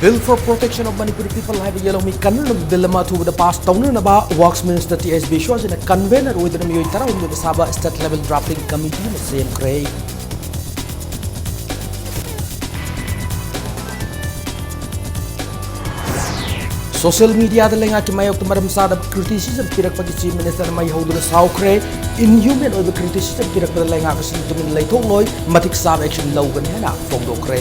Bill for Protection of Manipuri People have a yellow me Kanun Bill to the past town about Works Minister T.S. Bishwas in a convener with the Muytara with the Sabah State Level Drafting Committee in the same grade. Social media the lenga ki mayok maram sada criticism pirak pagi chief minister mai hodura saukre inhuman over criticism pirak pada lenga ka sin tumin lai thok loi matik sab action low gan hena phong do kre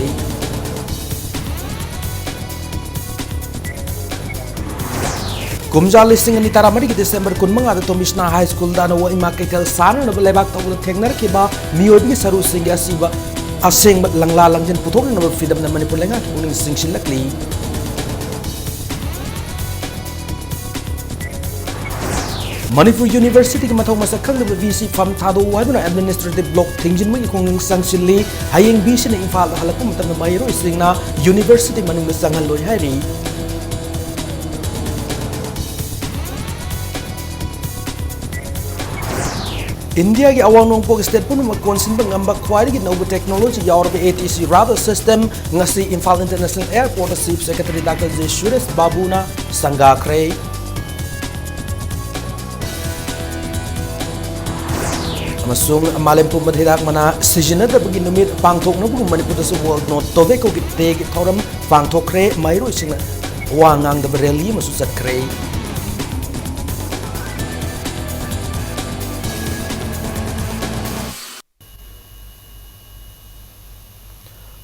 Kumja listing ani taramari ki December kunmanga da Tomishna High School da no ima ketel sana no lebak taw thengnar ki ba miyobi saru singya siba aseng bat langla langjen puthok na freedom na Manipur lenga ki uning singsin lakli Manipur University ki mathau masak khang da VC fam thado waibuna administrative block thingjin mai khongning sangsilli hayeng BC na Imphal da halakum tam mai ro isingna university manung da sangal loi hari India ki awang nongpok state pun makonsin bang ambak kwari ki nobo technology yaur be ATC radar system ngasi Imphal International Airport Chief Secretary Dr. J. Suresh Babu na sanggakre Amasung malempu madhirak mana sijina da bagi numit pangthok na bu Manipur da world not tove ko ki teg thoram pangthokre mairo ising wangang da rally masu sakre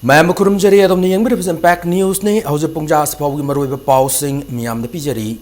Ma'am kurum jari adom ni yang berpesan pack news ni hauja pungja sepawi marui bepau sing miam de pijari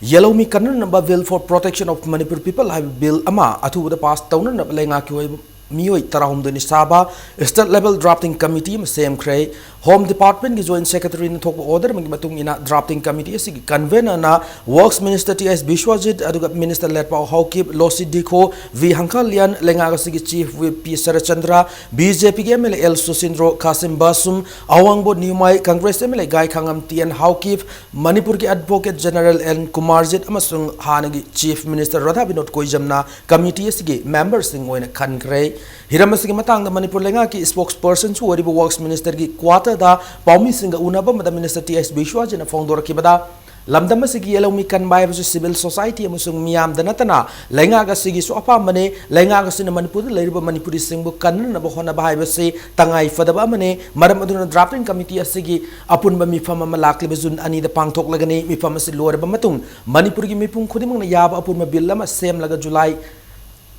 yellow mi kanan number bill for protection of Manipur people have bill ama atu the past town na lenga ki mioi tarahum de nisaba state level drafting committee ma same cray Home Department ki joint secretary na thok order mangi matung ina drafting committee si convener na works minister T.S. Bishwajit aduga minister Lerpao Haukip Losi Dikho V Hankalian lenga ga si chief whip P Sarachandra BJP ke MLA El Susindro Kasim Basum Awangbo Nimai Congress MLA Gai Khangam Tian Haukip Manipur ki advocate general N Kumarjit amasung hanagi chief minister Radha Binod Koijamna committee si members sing oina khankre hiramasi matang da Manipur lenga ki spokesperson chu waribo works minister ki quarter da paumi singa unaba mada minister T.S. Bishwaj na fondor ki bada lamdam sigi yellow mi kan bai civil society amusung miam da natana lenga ga sigi so apa mane lenga ga sin Manipur leiriba Manipuri singbu kan na bo hona bai base tangai fadaba mane maram aduna drafting committee asigi apun ba mi fama malakli bezun ani da pangthok lagani mi fama si lor ba matung Manipur gi mi pung khudimang na yaba apun ma bill lama sem laga July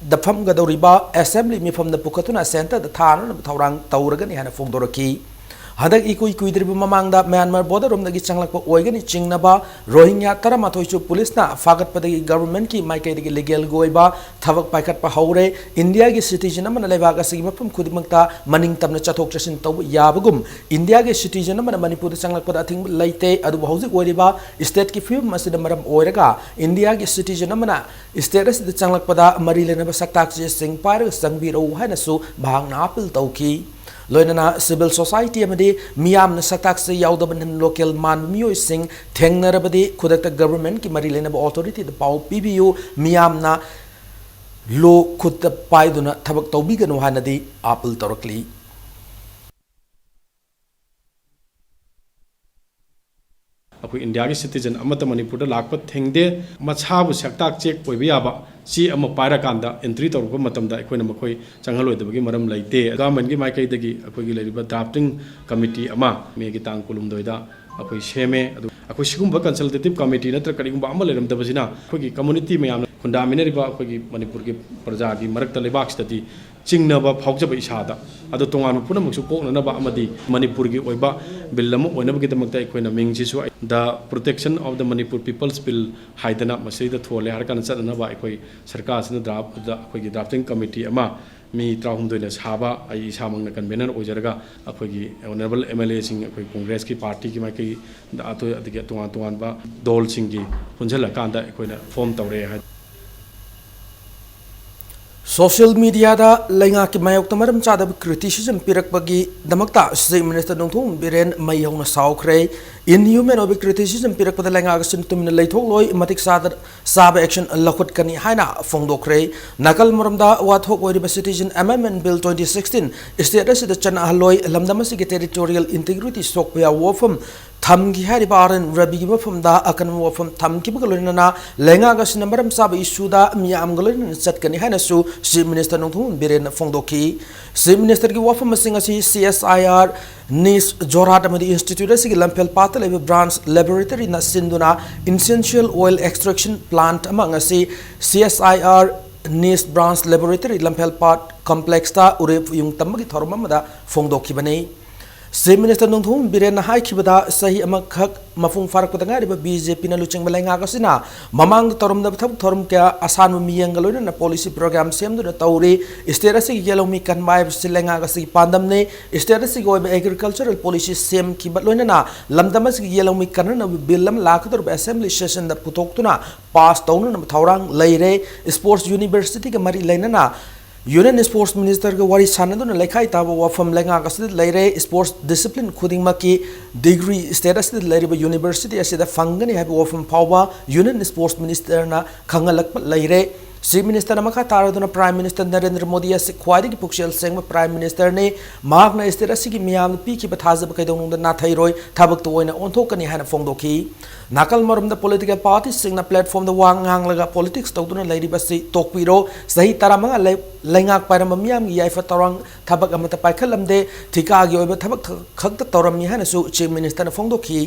the fam gadoriba assembly mi fam da pukatuna center the thana na thawrang tawragani hana fongdoraki hadak ikui kuidribu mamangda Myanmar border rom dagi changlakpa oigani chingnaba Rohingya taramatoi chu police na fagat padagi government ki maikai dagi legal goiba thavak paikat pa haure India gi citizen amana lebaga asigi mapam khudimangta maning tamna chathok chasin taw yabagum India gi citizen amana Manipur da changlakpa athing leite adu hauji oiriba state ki film masida maram oiraga India gi citizen amana state as da changlakpa da mari lena ba saktak je sing par sangbiro haina su bhang na apil tawki loinana civil society amadi miyam na satak se yaudaban local man mioi sing thengnarabadi khudakta government ki mari lena authority the pau pbu miyam na lo khutta paiduna thabak tawbiganu hanadi apil torakli अखोई India के citizen अमत Manipur लाप थेंगदे मछाबु सक्ताक check ओइबा याबा सी अम पायरा कांदा entry तौरप मतमदा अखोइना मखोई चंगलोइदबगी मरम लेते government की माइकैदगी अखोइगी लेरिबा drafting committee अमा Maggi तांग कुलुमदोइदा अखोई सेमे अदु अखोई सिगुंबा कंसल्टेटिव कमिटी नत्र करिगुंबा अमा लेरमदबसिना अखोइगी कम्युनिटी मयाम खुंडामिनरिबा अखोइगी मणिपुर की प्रजा की मरक्ता लेबाक्सददी चिंगनबा फाउजबा इसादा अदो तोंगान पुनमक्सु पोकननबा अमदी मणिपुर की ओइबा बिल अमा ओइनबगिदमक्ता अखोइना मिंगसिसु the protection of the Manipur people's bill हाइदना मसैदा थोले हरकान चदनबा अखोइ सरकार सिना ड्राफ्ट द अखोइगी ड्राफ्टिंग कमिटी अमा मी त्राहुमदोइना साबा आई इसामंगना कन्वेनर ओइजरगा अखोइगी ऑनरेबल एमएलए सिंग अखोइ कांग्रेस की पार्टी की माइकई अतो अदगी तोंगान तोंगानबा दोल सिंगी पुंजला कांदा अखोइना फॉर्म तौरे है Social media da lenga ki mayok tamaram chada criticism pirak bagi damakta Chief Minister Dongthong Biren mayong na saukre inhuman of criticism pirak pada lenga ka sintum na leithok loi matik sadar sab action lakhut kani haina fongdokre nakal maramda wathok oi citizen amendment bill 2016 state as the chana haloi lamdamasi ki territorial integrity sokpya wofam Thamgi hariba aran rabi gi mafam da akan wafam thamki bagalona na lenga ga sinamaram sab issue da miyam galon chatkani hana su chief minister nongthum biren fongdoki chief minister gi wafam masing asi CSIR nis jorat amadi institute asigi lampel patal ebe branch laboratory na sinduna essential oil extraction plant among asi CSIR nis branch laboratory lampel pat complex ta urep yung tamagi thormam da fongdoki bani Chief Minister Nongthum Biren na haikibada sahi amakhak mafung farak patanga riba BJP na lucheng balenga kasina mamang torom da thap thorum kya asan miyang galoi na policy program sem do na tauri sterasi yellow mi kan mai silenga kasi pandam ne sterasi go agricultural policy sem ki batloina na lamdamas yellow mi kan na bill lam lakh tor assembly session da putok tuna pass taunu na thaurang leire sports university ka mari leina na Union Sports Minister के वारी सानदो न लेखाई ताबो वफम लेंगा कसद लेरे sports discipline खुदिंग मकी degree status लेरे ब university असिदा फंगनी है वफम फावा union sports minister ना खंगलक लेरे Chief Minister namaka taraduna Prime Minister Narendra Modi as ख्वादी की पुक्षल सेंग में Prime Minister ने मार्ग ना स्टेटस की मियाम पी की बथाज बकैदों नोंद ना थाई रोय थाबक तो वैना ओंथो कनी है ना फोंगदो की नाकल मरम द political parties सिंग ना platform द वांग हांग लगा politics तो दुना लेरी बसी तोकपीरो सही तरह मंगा लेंगाक पारम मियाम की याइफा तोरंग थाबक अमत पाइखलम दे ठिका गी ओबे थाबक खक्त तोरम मी है ना सु Chief Minister ने फोंगदो की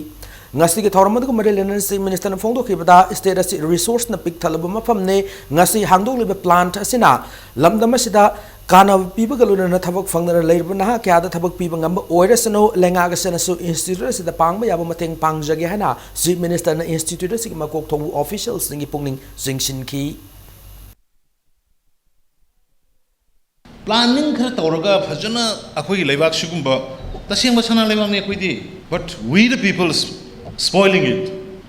ngasi ki thormad ko mari lenan Chief Minister na phongdo ki bada state as resource na pik thalaba mafam ne ngasi hangdong liba plant asina lamdam asida kana piba galuna na thabak phangna leirba na kya da thabak piba ngamba oirasano lenga ga sena su institute asida pangba yaba mateng pangjage hana Chief Minister na institute asigi makok thongu officials ningi pungning singsin ki planning khar tawraga phajana akhoi leibak sigumba tasengba sana leibak ne akhoi di but we the people spoiling it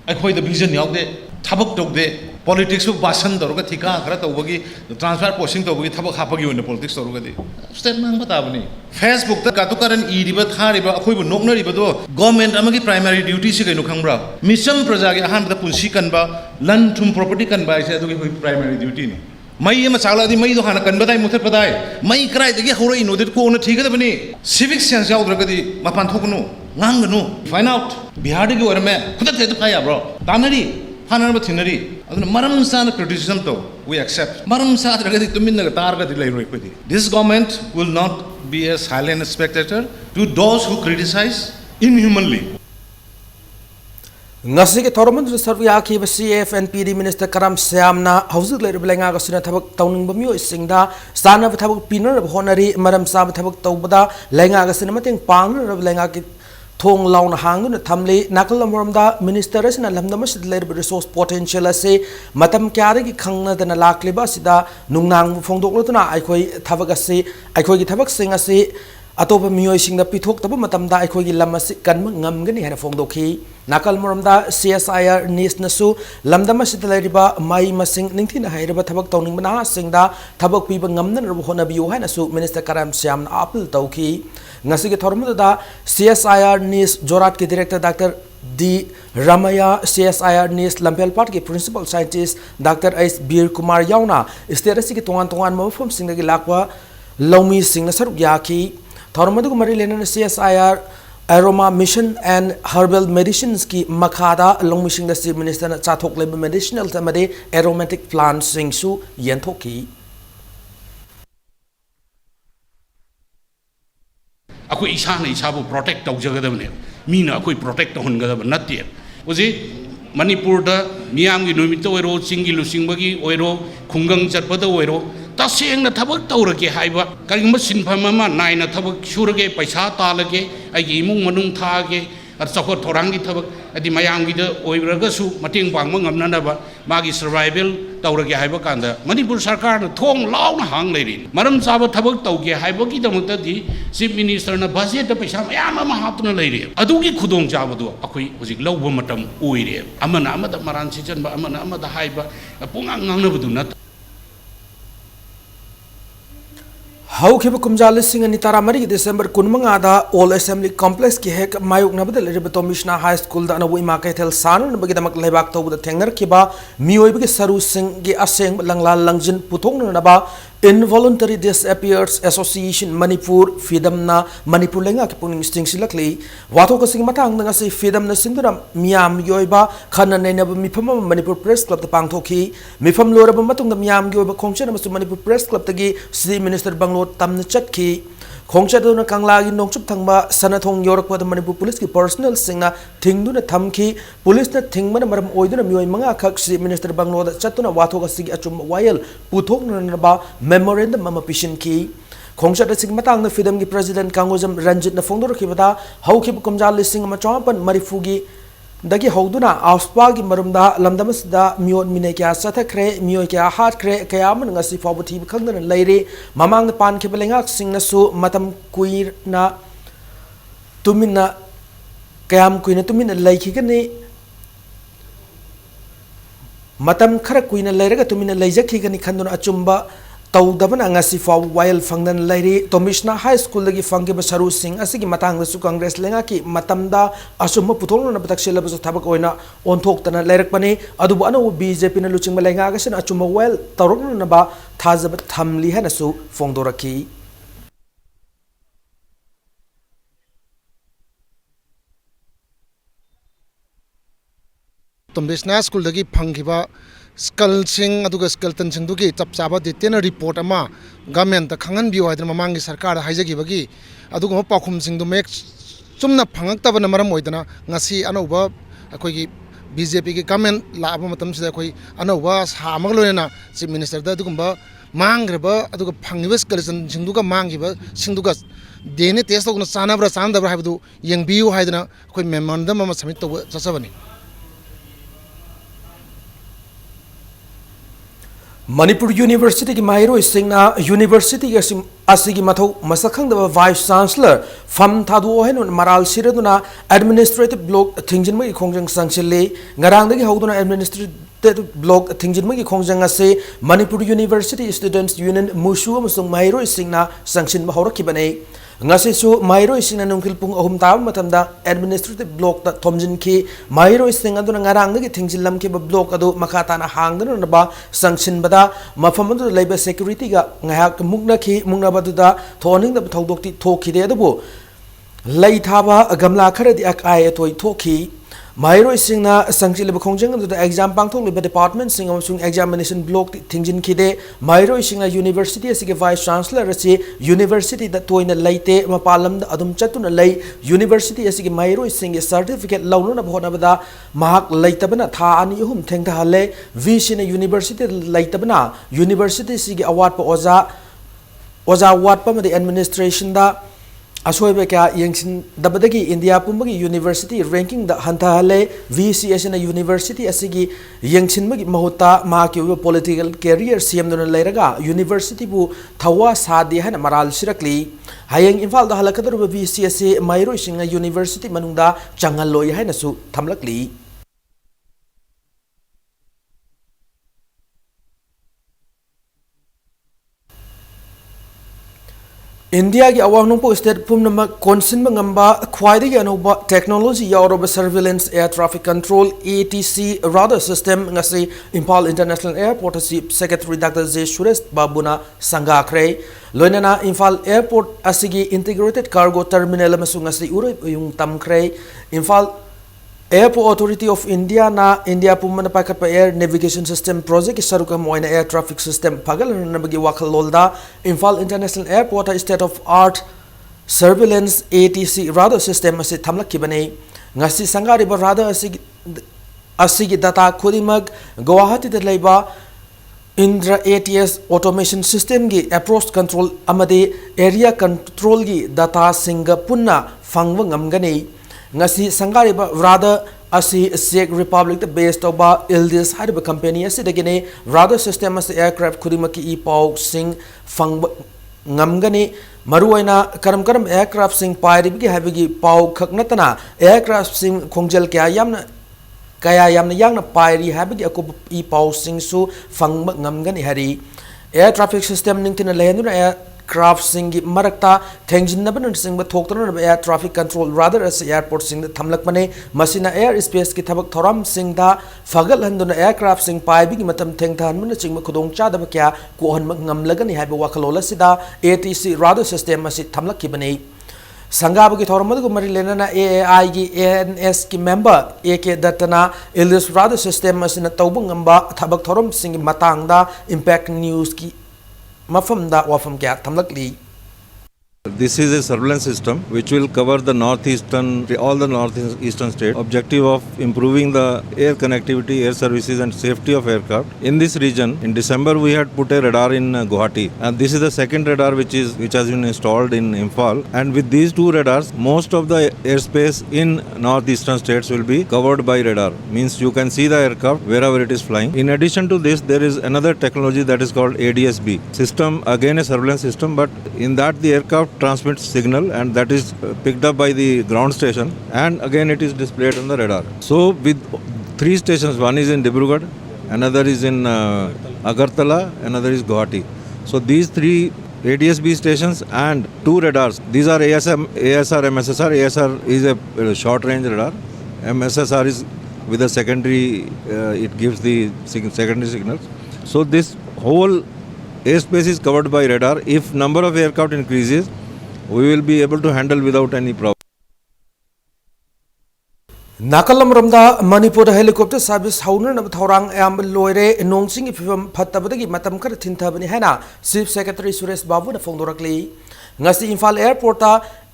akhoi the vision yaude thabak tokde politics bu basan tawraga thika khara tawbagi transfer posting tawbagi thabak hapagi one politics tawraga di statement batabani Facebook ta katukaran e riba thariba akhoi bu nokna riba do government amagi primary duty se kaino khangbra mission praja gi ahan da punsi kanba land thum property kanba ise adugi primary duty ni mai ma chala di mai do hana kan badai muthat badai mai krai de gi horoi no de ko na thika da bani civic sense yaudra di mapan thokunu ngangnu find out bihar de gi orme khuda the khai bro tanari hanar ba thinari aduna maram sana criticism to we accept maram sa daga di tumin na tar ga di lai roi ko di this government will not be a silent spectator to those who criticize inhumanly ngasi ke thormand sarvya ki CFNPD Minister Karam Syamna hauzik le reblenga ga sina thabak tawning bamyo singda sana thabak pinar honari maram sa thabak tawbada lenga ga sina mateng pang reblenga ki thong launa hang na thamle nakal amramda minister asina lamdam sid le resource potential ase matam kyare ki khangna dana lakliba sida nungnang phongdok lotuna aikhoi thabak ase aikhoi ki thabak sing ase atopa miyoi singda pithok taba matamda aikhoi gi lam ase kan ngamgani hana phongdokhi nakal moramda CSIR nis nasu lamdam ase leriba mai masing ningthina hairaba thabak tawning bana singda thabak piba ngamna ro hona biu haina su Minister Karam Syam apil tawki ngasi ge thormada CSIR nis jorat ke director Dr. D. Ramaya CSIR nis lampel part ke principal scientist Dr. S. Bir Kumar Yauna sterasi ke tongan mafum singda gi lakwa Lomi Singh saruk yaki Thormadu Mari Lenan CSIR Aroma Mission and Herbal Medicines ki Makada along Mishing the Chief Minister Chathok Lab Medicinal Tamade Aromatic Plants Sing Su Yentoki Akoi isana isabu protect tawjagadabne mina akoi protect tawhungadab natte oji Manipur da miyam gi numit oiro singi lusingbagi oiro khungang chatpada oiro tasengna thabak tawrage haiba karigma sinpham ama naina thabak surage paisa talage agi imung manung thage ar chakot thorangi thabak adi mayam gi da oiraga su mating pangma ngamna ba magi survival tawrage haiba kanda Manipur sarkar na thong launa hang leiri maram saba thabak tawge haiba gi damukta di Chief Minister na budget da paisa mayam ama hapna leiri adugi khudong jabadu akoi hojik lawba matam oire amana amada maran sijan ba amana amada haiba pungang ngangna budu na Haukiba kumjali singa ni taramari December kunmanga da All Assembly Complex ki hek mayuk na badal ribeto Mishna High School da na wi makai tel sanu na bagi damak lebak to da tengner kiba mioi bagi saru sing gi aseng langla langjin putong na ba Involuntary Disappears Association Manipur Fidamna Manipur lenga ki puning sting silakli wato kasing matang nga si Fidamna sindura miyam yoiba khana nei na mifam Manipur Press Club ta pangthoki mifam lora ba matung miyam yoiba khongchen amasung Manipur Press Club tagi si Minister Banglo tamna chatki khongchaduna kanglagi nongchup thangba sanathong yorakpa Manipur Police ki personnel singna thingduna thamki police na thingmana maram oiduna mioi manga khak si Minister Banglo da chatuna wato kasigi achum wayal puthokna ba memorandum mama pishin ki khongchad sing matang na Fidam ki President Kangojam Ranjit na fongdor ki bada hauki kumjal lising ma chapan marifugi dagi hauduna auspa gi marumda lamdamas da miot mine kya sathakre mioi kya hat kre kayam ngasi fabuthi khangna leire mamang pan ki belenga singna su matam kuir na tumina kayam kuina tumina laiki kani matam khara kuina leiraga tumina leijakhi kani khanduna achumba tawdabana ngasi faw while fangdan lairi Tomishna High School lagi fangi basaru sing asigi matang su Congress lenga ki matamda asumma puthong na batak sila baso thabak oina onthok tana lairak pani adubu anu BJP na luching malenga gasin achumma well tarok na ba thazab thamli hana su fongdoraki Tomishna School lagi fangi ba skull sing aduga skeleton sing dugi chap chaba detail report ama government ta khangan bi waidna mamangi sarkar haijagi bagi aduga pakhum sing du mek chumna phangak tabana maram oidana ngasi anoba akoi gi BJP ki government la aba matam sida akoi anoba samag loina chief minister da dugumba mangreba aduga phangiba skeleton sing duga mangiba sing duga dene test ogna sanabra sandabra habdu yengbiu haidana akoi memorandum ama submit to chasabani Manipur University ki Mahiro Singna University asigi mathau masakhang da Vice Chancellor Fam Thadu hen Maral Siraduna Administrative Block Thingjin mai khongjang sangchile ngarang dagi hauduna Administrative Block Thingjin mai khongjang ase Manipur University Students Union Mushu amasung Mahiro Singna sangchin bahora kibane ngasi su Mahiro Singna nungkil pung ahum taw matamda Administrative Block ta thomjin ki Mahiro Singna aduna ngarang dagi thingjin lam ki block adu makata na hangdana na ba sangchin bada mafam adu leiba security ga ngahak mukna ki mukna baduda thoning da thodokti thoki de adu lei thaba gamla kharadi akai toy thoki Mahiro Singna sangchil khongjang adu exam pangthok liba department sing amsung examination block thingjin khide Mahiro Singna University asige vice chancellor ase university da toina leite mapalam da adum chatuna lei university asige Mahiro Singge certificate launu na bhona bada mahak leitabana tha ani hum thengta hale vc na university leitabana university sige award pa oza award pa made administration da asoi kya yengsin dabadagi India pumbagi university ranking da hanta hale VCS na university asigi yengsin magi mahuta ma ki political career CM dona leiraga university bu thawa sadi hana maral sirakli hayeng Imphal da halakadar VCS Mahiro Singna University manungda changaloi haina su thamlakli India ki awang nungpo state pumnama konsin mangamba khwaidi ki anuba technology yaoroba surveillance air traffic control ATC radar system ngasi Imphal International Airport asi Secretary Dr. J. Suresh Babuna Sangakre loinana Imphal Airport asigi integrated cargo terminal amasung ngasi uroi yung tamkre Imphal Airport Authority of India na India pumana pakat pa air navigation system project isaruka moina air traffic system pagal na bagi wakal lolda Imphal International Airport state of art surveillance ATC radar system ase thamlak kibane ngasi sangari ba radar asigi data khudimag Guwahati da leiba Indra ATS automation system gi approach control amade area control gi data singa punna fangwa ngamgani ngasi sangari ba radar asi Czech Republic the based oba Ildis hariba company asi dagine radar system as aircraft khudimaki I pau sing fang ngamgani maruaina karam aircraft sing pairi gi habigi pau khaknatana aircraft sing khongjal kya yamna yangna pairi habigi akop I pau sing su fang ngamgani hari air traffic system ningtina lehenduna craft singi marakta thengjinnaban singba thoktan air traffic control rather as airport sing thamlakmane masina air space ki thabak thoram singda fagal handuna aircraft sing paibi matam thengthan chingba khudong chadaba kya ko han ngamlagani haiba wakhalola sida ATC radar system asi thamlakibani Sangabagi Thormadu Mari Lenana AAI ANS ki member AK Datana Ilis radar system as in a Taubungamba Tabak Thorum sing Matangda Impact News ki Mafamda Wafam Gat Tamlakli. This is a surveillance system which will cover the all the northeastern states. Objective of improving the air connectivity, air services and safety of aircraft. In this region, in December we had put a radar in Guwahati, and this is the second radar which has been installed in Imphal. And with these two radars, most of the airspace in northeastern states will be covered by radar. Means you can see the aircraft wherever it is flying. In addition to this, there is another technology that is called ADS-B system, again a surveillance system, but in that the aircraft transmits signal and that is picked up by the ground station, and again it is displayed on the radar. So with three stations, one is in Dibrugarh, another is in Agartala, another is Guwahati. So these three ADS-B stations and two radars, these are ASR, MSSR. ASR is a short range radar. MSSR is with a secondary, it gives the secondary signals. So this whole airspace is covered by radar. If number of aircraft increases, we will be able to handle without any problem. Nakalam Ramda Manipur helicopter service Hauner of Thorang Am Loire announcing if Patabagi Matamkar Tintabani Hana, Chief Secretary Suresh Babu the Fondorakli. Ngasi Imphal Airport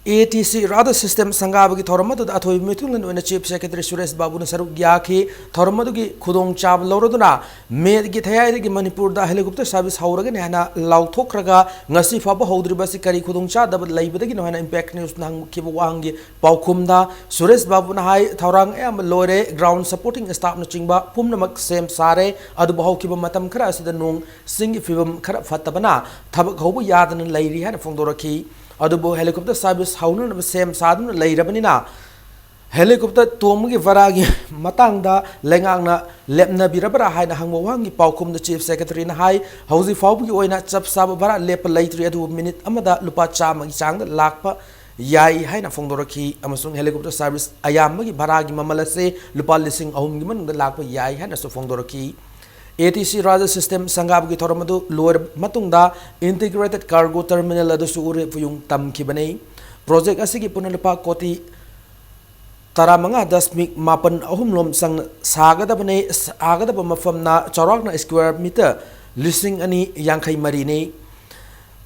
ATC radar system Sangabagi Thoramadu Atoi Mitulan when the Chief Secretary Suresh Babu Saruk Yaki, Thoramadugi, Kudong Chab Loroduna, made Gitayagi Manipur the helicopter service Hauragan Hana, Lautokraga, Ngasi Faba Hodribasi Kari Kudong Chad, but Labadagin and Impact News Nang Kibuwangi, Paukumda, Suresh Babu Nahai, Thorang Am Lore, ground supporting staff Nachimba, Pumnamak Sem Sare, Adubaho Kiba Matam Kras, the Nung, Sing Fibum Karafatabana, Tabak Hobu Yadan and Lady had a Fondoraki. Adubo helicopter service Hauner of the same Sadun Lay Rabanina helicopter Tomgi Varagi Matanga Lengana Lepna Birabara Haina Hangwangi Paukum the Chief Secretary in High Hausi Fabu Oina Chap Sabara Lepa later at 2 minute Amada Lupa Cham Chang Lakpa Yai Haina Fondoraki Amazon helicopter service Ayamagi Baragi Mamalase Lupa Lissing Ahumgiman the Lakpa Yai Hana so Fondoraki ATC radar system Sangabagi Thoramadu lower Matunda integrated cargo terminal adusure Puyung Tam Kibane project Asigi Punalapa Koti Taramanga Dasmik Mapan Ahumlom Sang Sagadabane Agadabama from Na Charagna square meter listing any Yankai Marine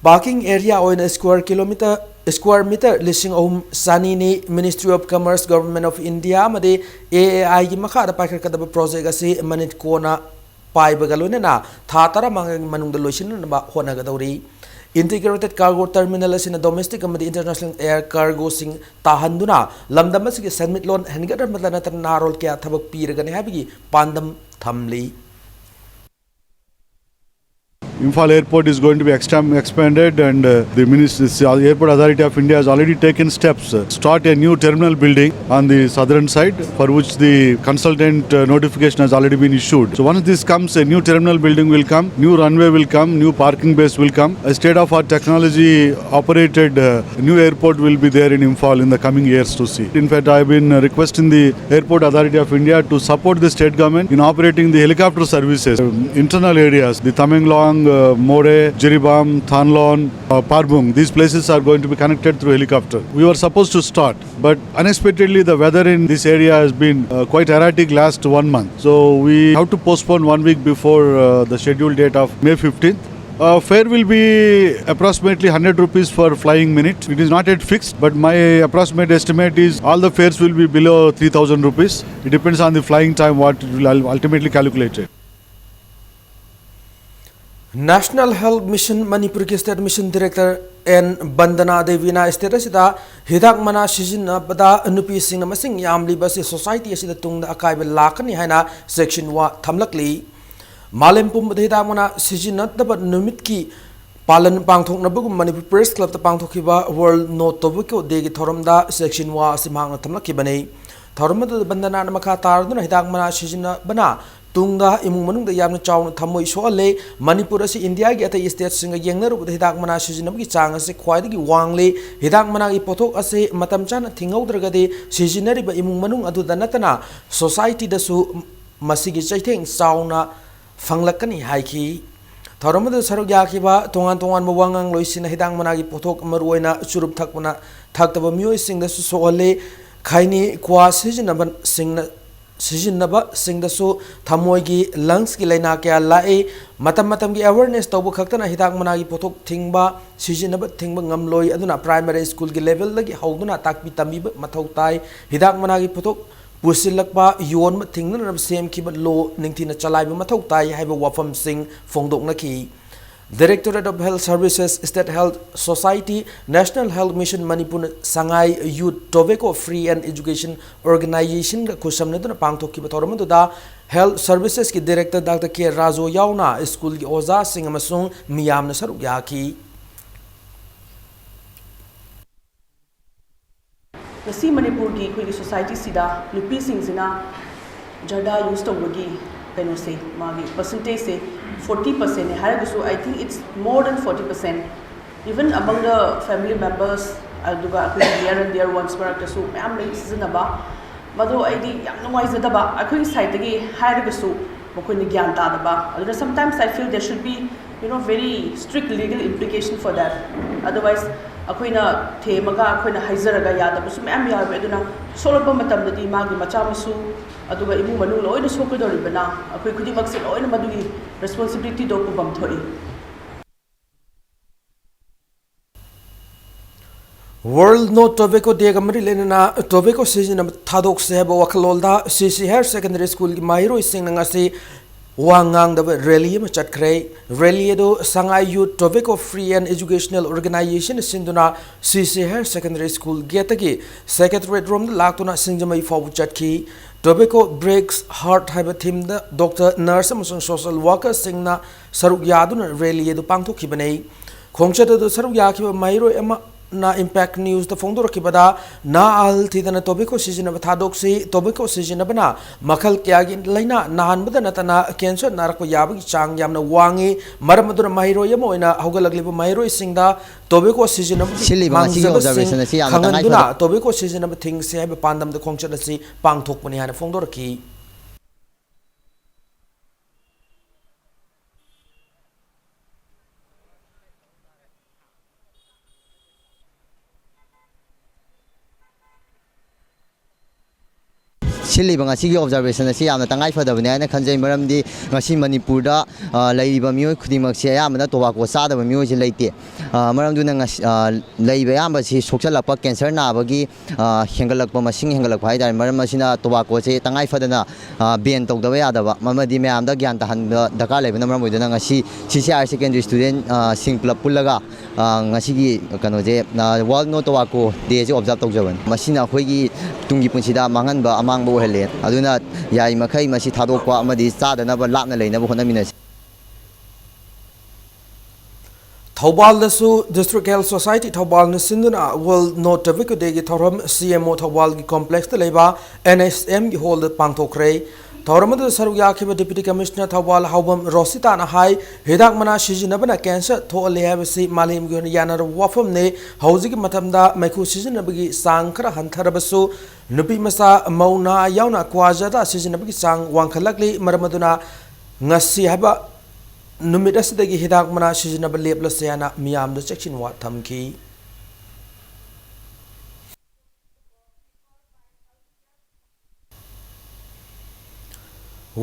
parking area on a square meter listing Sanini Ministry of Commerce Government of India Made AAI Makada Pakakadaba project Asi Manit Kona Pai Bagaluna, Tatara Manung the Lucian Honagadauri. Integrated cargo terminal in a domestic and international air cargo sing Tahanduna, Lamdamasik Senmit Lon, Hengader Malanatan Narol Kia Tabak Piragan Habi, Pandam Tamli. Imphal Airport is going to be expanded, and the Airport Authority of India has already taken steps to start a new terminal building on the southern side, for which the consultant notification has already been issued. So once this comes, a new terminal building will come, new runway will come, new parking base will come. A state-of-art technology operated new airport will be there in Imphal in the coming years to see. In fact, I have been requesting the Airport Authority of India to support the state government in operating the helicopter services. Internal areas, the Tamenglong, More, Jiribam, Thanlon, Parbung. These places are going to be connected through helicopter. We were supposed to start, but unexpectedly the weather in this area has been quite erratic last 1 month. So we have to postpone 1 week before the scheduled date of May 15th. Fare will be approximately 100 rupees for flying minute. It is not yet fixed, but my approximate estimate is all the fares will be below 3,000 rupees. It depends on the flying time what it will ultimately calculate. National Health Mission Manipur State Mission Director N Bandana Devina State Sida Hidak Mana Shijina Bada Nupi Sing Masing Yamli Basi Society Sida Tung the Akai Lakani Hana Section Wa Tamlakli Malimpum Hidak Mana Shijina Dabat Numitki Palan Pangtok Nabukum Manipur Press Club the Pangtokiba World No Tobuko Degi Toromda Section Wa Simang Tamlaki Bane Toromada Bandana Makatar Hidak Mana Shijina Bana tungda imung manung da yamna chawna thamoi soale Manipur asi India gi atai state singa yengna ru hidak mana sijinam gi chang ase khwai gi wangle hidak mana gi pothok ase matam chana thingaudragade sijinari ba imung manung adu da natana society da su masigi chaitheng sauna fanglakani haiki Tharamada saruk yakiba tongan mawangang loisina hidang managi pothok maruina churup thakpana thaktaba mioi singda su soale khaini kwa sijinaba singda su thamoi gi lungs gi laina kya lae matam gi awareness tawbu khaktana hidang managi pothok thingba sijinaba thingba ngamloi aduna primary school gi level lagi hauduna takpi tambi mathau tai hidang managi pothok pusilakpa yon ma thingna sem ki ba lo ningthina chalai ba mathau tai haiba wafam sing fongdokna ki Directorate of Health Services State Health Society National Health Mission Manipur Sangai Youth Tobacco Free and Education Organization ga kusamna duna pangthok ki ba thoram da Health Services ki Director Dr. K Rajo yauna school gi oza sing amasung miyamna saruk yaki Nasi Manipur की कोई society सीधा लुपी सिंह जिना जर्दा use तो होगी कहीं से मागी percentage से 40% है हर किसी I think it's more than 40% even among the family members अदुगा कोई near and dear ones पर किसी मैम नहीं सीजन अबा मधु आईडी याम नवाइज दबा कोई साइड की हर किसी वो कोई ज्ञान ता दबा अदुगा sometimes I feel there should be very strict legal implication for that otherwise अखोइना थेमगा अखोइना हाइजरगा यादबसु मैम याबे अदुना सोलप मतमददी मागी मचा मसु अदुगा इमु मनु लोइना सोकदोरिबना अखोइ खुदिमक्से लोइना मदुगी रेस्पोंसिबिलिटी दो पुबम थोई World No Tobacco Day gamari lenana tobacco season thadok se ba wakhalolda CC Higher Secondary School gi mahiro ising ngasi wangang da rally ma chatkre rally do Sangai Youth Tobacco Free and Educational Organization sinduna CC Higher Secondary School getagi secretariat room laktuna singjamai faw chatki Tobacco Breaks Heart haiba theme da Dr. Nurse amasung Social Worker singna saruk yaduna rally do pangthokhi banei khongchata do saruk yakhiba mahiro ema na impact news the phone rakhi bada na al thidana tobacco season ba thadoksi tobacco season bana makhal kya gi laina nahan bada natana cancer narak yabagi chang yamna wangi maramadura mahiro yamo ina hogalagli ba mahiro singda tobacco season observation asi khanganduna tobacco season ba thing se ba pandam da khongchat asi pangthok pani hana phone rakhi सिलिबा ngasi observation asi yamna tangai fadabane aina khanjai maramdi ngasi manipur da laiba mioi khudimak se yamna tobacco sadaba mioi je leite maramdu na laiba yamba si sokchalakpa cancer na bagi hengalakpa masing hengalak phai dar maram asina tobacco se tangai fadana ban tokdaba yadaba mamadi mayam da gyan tahan daka leibana maram oidana ngasi CCR secondary student sing club pullaga ngasi gi kano je world no tobacco day je observe tokjaban masina khoi gi tungi punsida mangan ba amang bo hele aduna yai makhai masi thadokwa amadi chadana ba lapna leina bo honamina Thobal dasu District Health Society Thobal na sinduna World No Tobacco Day gi thoram CMO Thobal gi complex ta leiba NSM gi hold pangthokre thoramada saruk yakhiba Deputy Commissioner Thobal Haubam Rosita na hai hidak mana sijinabana cancer thole habasi malim gi yanar wafam ne hauji gi matamda maikhu sijinabagi sangkhara hantharabasu nupi masa mauna yauna kwajada sijinabagi sang wangkhalakli maramaduna ngasi haba numit asidagi hidak mana sijinaba leplasiana miyamda chection wa thamki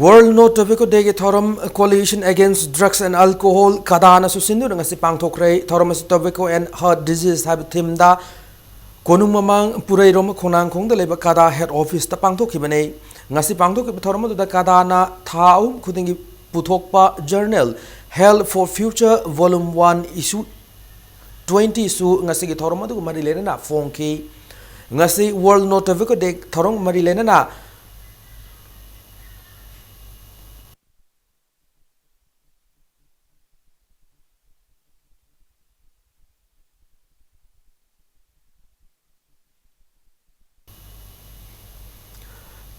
World No Tobacco Day thoram Coalition Against Drugs and Alcohol kadana su sindu ngasi pangthokre thoram tobacco and heart disease hab theme da konung mamang purai rom khonang khong da leba kada head office ta pangthokhi bane ngasi pangthokhi thoram da kadana thaum khudingi puthokpa journal Health for Future Volume 1 issue 20 su ngasi gi thoram du mari lena na phongki ngasi World No Tobacco Day thoram mari lena na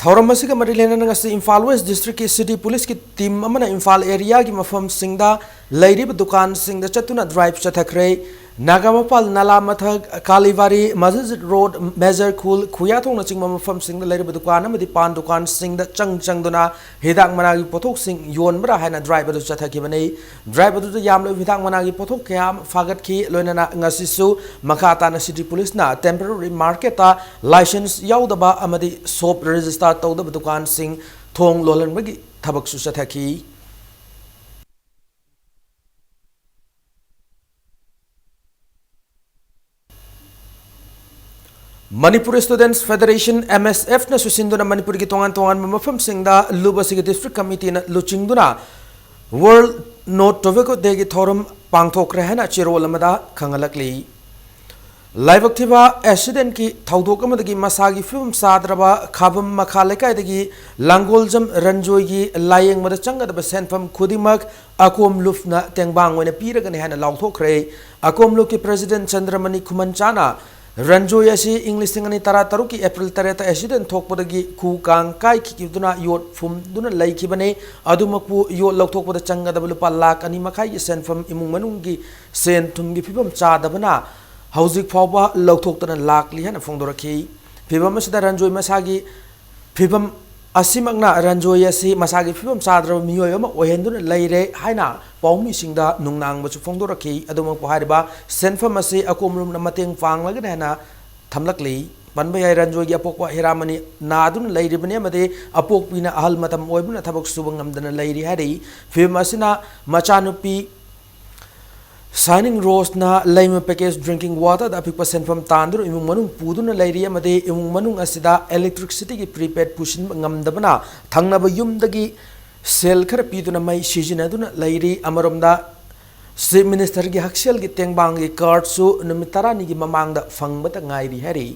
थौरम असिग मरि लेना Imphal waste district की city police की team अमना Imphal area की मफम सिंगदा लैरिब दुकान सिंगदा चतुना drive चथखरे नागामपाल नाला मथक कालीवारी मस्जिद road major खुल खुयाथोंग चिंग मफम सिंग लैरिब दुकान अमदि पान दुकान सिंग चंगदुना हिदाक मनागी पोथोक सिंग योनबरा हैना ड्राइव अदु चथखिबने ड्राइव अदु यामलो हिदाक मनागी पोथोक कयाम फागतखि लोइनाना ngasisu makatana city police na temporary market ta license yaudaba amadi shop register tawdaba dukan sing thong lolanbagi thabak su chathaki Manipur Students Federation MSF na susinduna Manipur ki tongan mafam singda lubasi district committee na luchingduna World No Tobacco Day ki thorum pangthok rehna chirol amada khangalakli laibaktiba accident ki thaudok amadagi masagi film sadraba khabam makhaleka dagi langoljam ranjoi gi layeng mada changada senfam khudimak akom lufna tengbang wena piragani hana lauthokre akom luk ki president Chandramani Khumanchana Ranjoi asi English tingani tara taruki April tareta accident thokpadagi khu kang kai kikiduna yot fum duna laikibane adumakpu yot lauthokpada changadaba lupa lakh ani makhai gi senfam imung manunggi sen thumgi phibam chadabana hauzik phawba lauthokdana lakli hana phongdorakhi phibam asida Ranjoi masagi phibam asimagna Ranjoi asi masagi phibam chadraba miyoi ama ohenduna leire haina paumi singda nungnang bachu phongdorakhi adumakpu hariba senfam asi akomrum na mateng panglagana hana thamlakli banba yai Ranjoi gi apokwa hiramani nadun leiribane amade apokpina ahal matam oibuna thabak subangamdana leiri hari phibam asina machanupi Signing Rose na laima package drinking water da apik percent from tandur imung manung puduna lairi amade imung manung asida electricity ki prepaid pushin ngamdabana thangnaba yumdagi sel khar piduna mai sijinaduna lairi amaromda Chief Minister gi haksel gi tengbang gi card su numitarani gi mamangda fangbata ngairi hari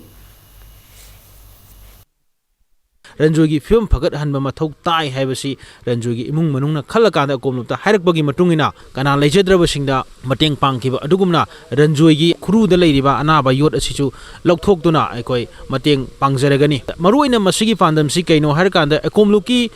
Ranjoi gi film phagat hanba mathau tai haibasi Ranjoi gi imung manungna khalakanda komlupta hairakbagi matungina kana leijadraba singda mateng pangkiba adugumna Ranjoi gi khuru da leiriba anaba yot asichu lokthokduna aikoi mateng pangjaragani maruina masigi pandam si kaino harakanda komluki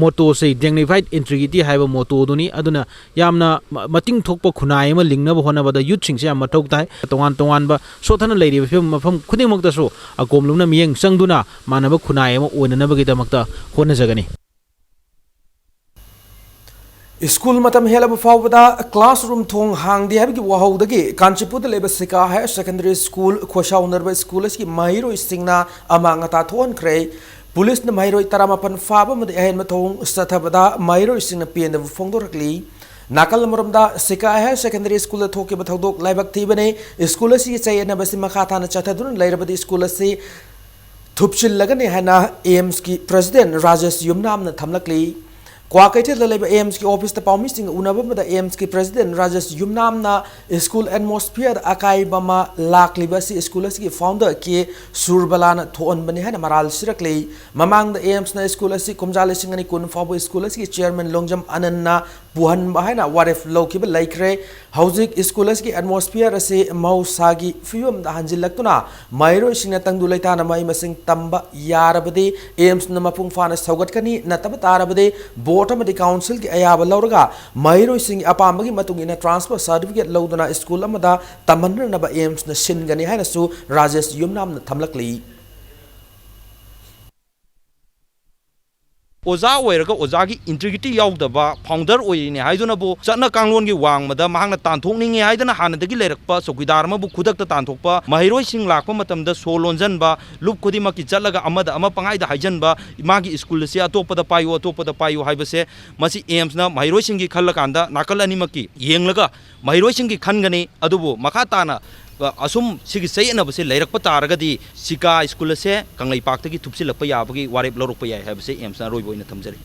moto se dignified integrity haiba moto duni aduna yamna mating thokpa khunai ma lingnaba honabada youth singse am mathau tai tongan ba sothana leiriba film mafam khudimak da so akomlumna miyeng sangduna manaba khunai ma School matam helaba fawbada classroom thong hangdi habgi wahawdagi Kanchipur leba Sika Higher Secondary School Khoshaunerba School ki mahiro singna amanga ta thon kre police na mahiro taramapan faba made ahen mathong stathabada mahiro singna pien phongdorakli nakal moromda Sika Higher Secondary School thoke bathodok laibak thibane school si chayna basi makhatha na chathadun lairabadi school si Thupchil lagani hana AIMS ki president Rajesh Yumnam na thamlakli Kwakaiti laleba AIMS ki office ta paumising unabamada AIMS ki president Rajesh Yumnam na school atmosphere akai bama lakli basi school si founder ki surbalana thon bani hana maral sirakli mamang da AIMS na school si kumjale singani kun fabo school si chairman Longjam Ananna buhan bahana waref lokiba laikre hauzik school ki atmosphere se mausagi fium da hanjilaktuna mairo singna tangdu laitana mai masing tamba yarabade AIMS na mapung fana saugatkani na tabatarabade Botamadi Council ki ayaba lauraga mahiro sing apambagi matungina transfer certificate laudana school amada tamanna naba AIMS na singani haina su Rajesh Yumnam na thamlakli Oza oiraga ozagi integrity yaudaba founder oine haiduna bu chana kanglon gi wangmada mahangna tanthokningi haidana hanadagi lerakpa sokidar ma bu khudakta tanthokpa mahiroi sing lakpa matamda solonjan ba lup khudima ki chalaga amada ama pangai da haijan ba magi school se atopada payo haibase masi AIMS na mahiroi sing gi khallakanda nakal animaki yenglaga mahiroi sing gi khangani adubu makhatana asum sigi sayna base leirakpa taragadi Sika school se kanglai pakta gi thupsi lakpa yabagi warep lorokpa yai habase AIMS na roibo ina thamjari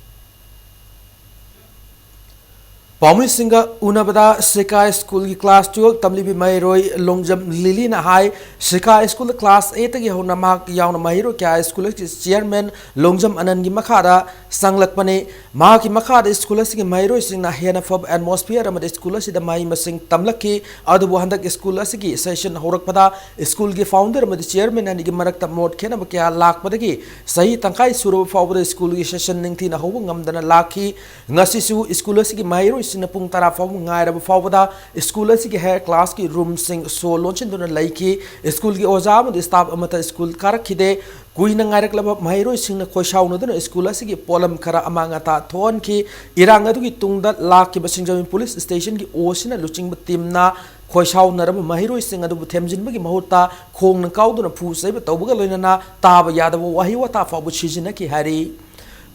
Paumi Singa Unabada Sika School ki class 12 Tamlibi Mairoi Longjam Lilina High Sika School class 8 ki hona mak yauna Mahiro kya school ki chairman Longjam Anangi Makara Sanglakpane ma ki Makara school ki Mairoi singna hena fob atmosphere amad school si da mai masing tamlaki adu handak school ki session horakpada school ki founder amad chairman ani ki marak tamot khena kya lakpada ki sahi tangkai suru founder school ki session ningthi na hobu ngamdana laki ngasi su school ki Mairoi Sinapung Tara Fong Ngaira Fawada, school as hair class ki room sing so launchin dona laiki, school ki ozam the staff amata school karakide, Queen Ngaira Club Mairo sing the Koshaun, school as ki polam kara amangata, Ton ki, Irangatu Tungda Laki Basinjam police station ki ocean and looking but timna. Khoishaw naram mahiro sing adu themjin bagi mahota khong na kaw duna phu sai ba tawga loina taba yadaba wahi wata fa bu chijina ki hari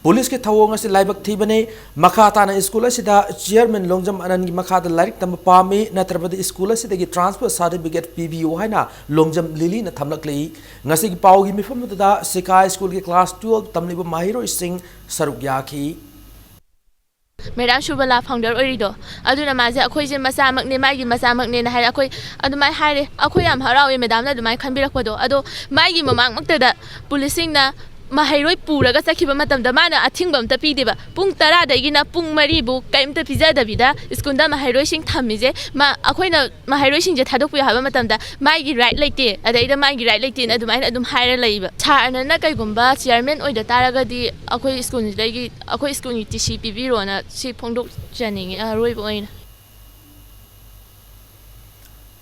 Police ke thawong asi laibak thibane makata na school asida chairman Longjam Anand gi makata larik tam pami natrabadi school asida gi transfer certificate PBO haina Longjam Lili na thamlaklei ngasi gi pau gi mifam da Sika school ki class 12 tamliba mahiro sing saruk yakhi Madam Shubala founder orido aduna maje akhoi je masa makne mai gi masa makne na hai akhoi adumai haire akhoi am harawe madam na adumai khanbirakpado ado mai gi mamang makta da policing na Mahairoi Puraga Sakiba Matam the Mana Atingbam Tapidiba, Pung Tara the Gina Pung Maribu, Kaim the Pizza Davida, Iskunda Mahairosing Tamize, Ma Aquina Mahairosing Jatadoku Havamatanda, Maggie right like tea, a day the Maggie right like tea, and Adum higher labor. Tar and Nakagumba, chairman or the Taraga di Aqui Skun, Aqui Skun Tishi Virona, Ship Pondo Jennings, a Roy.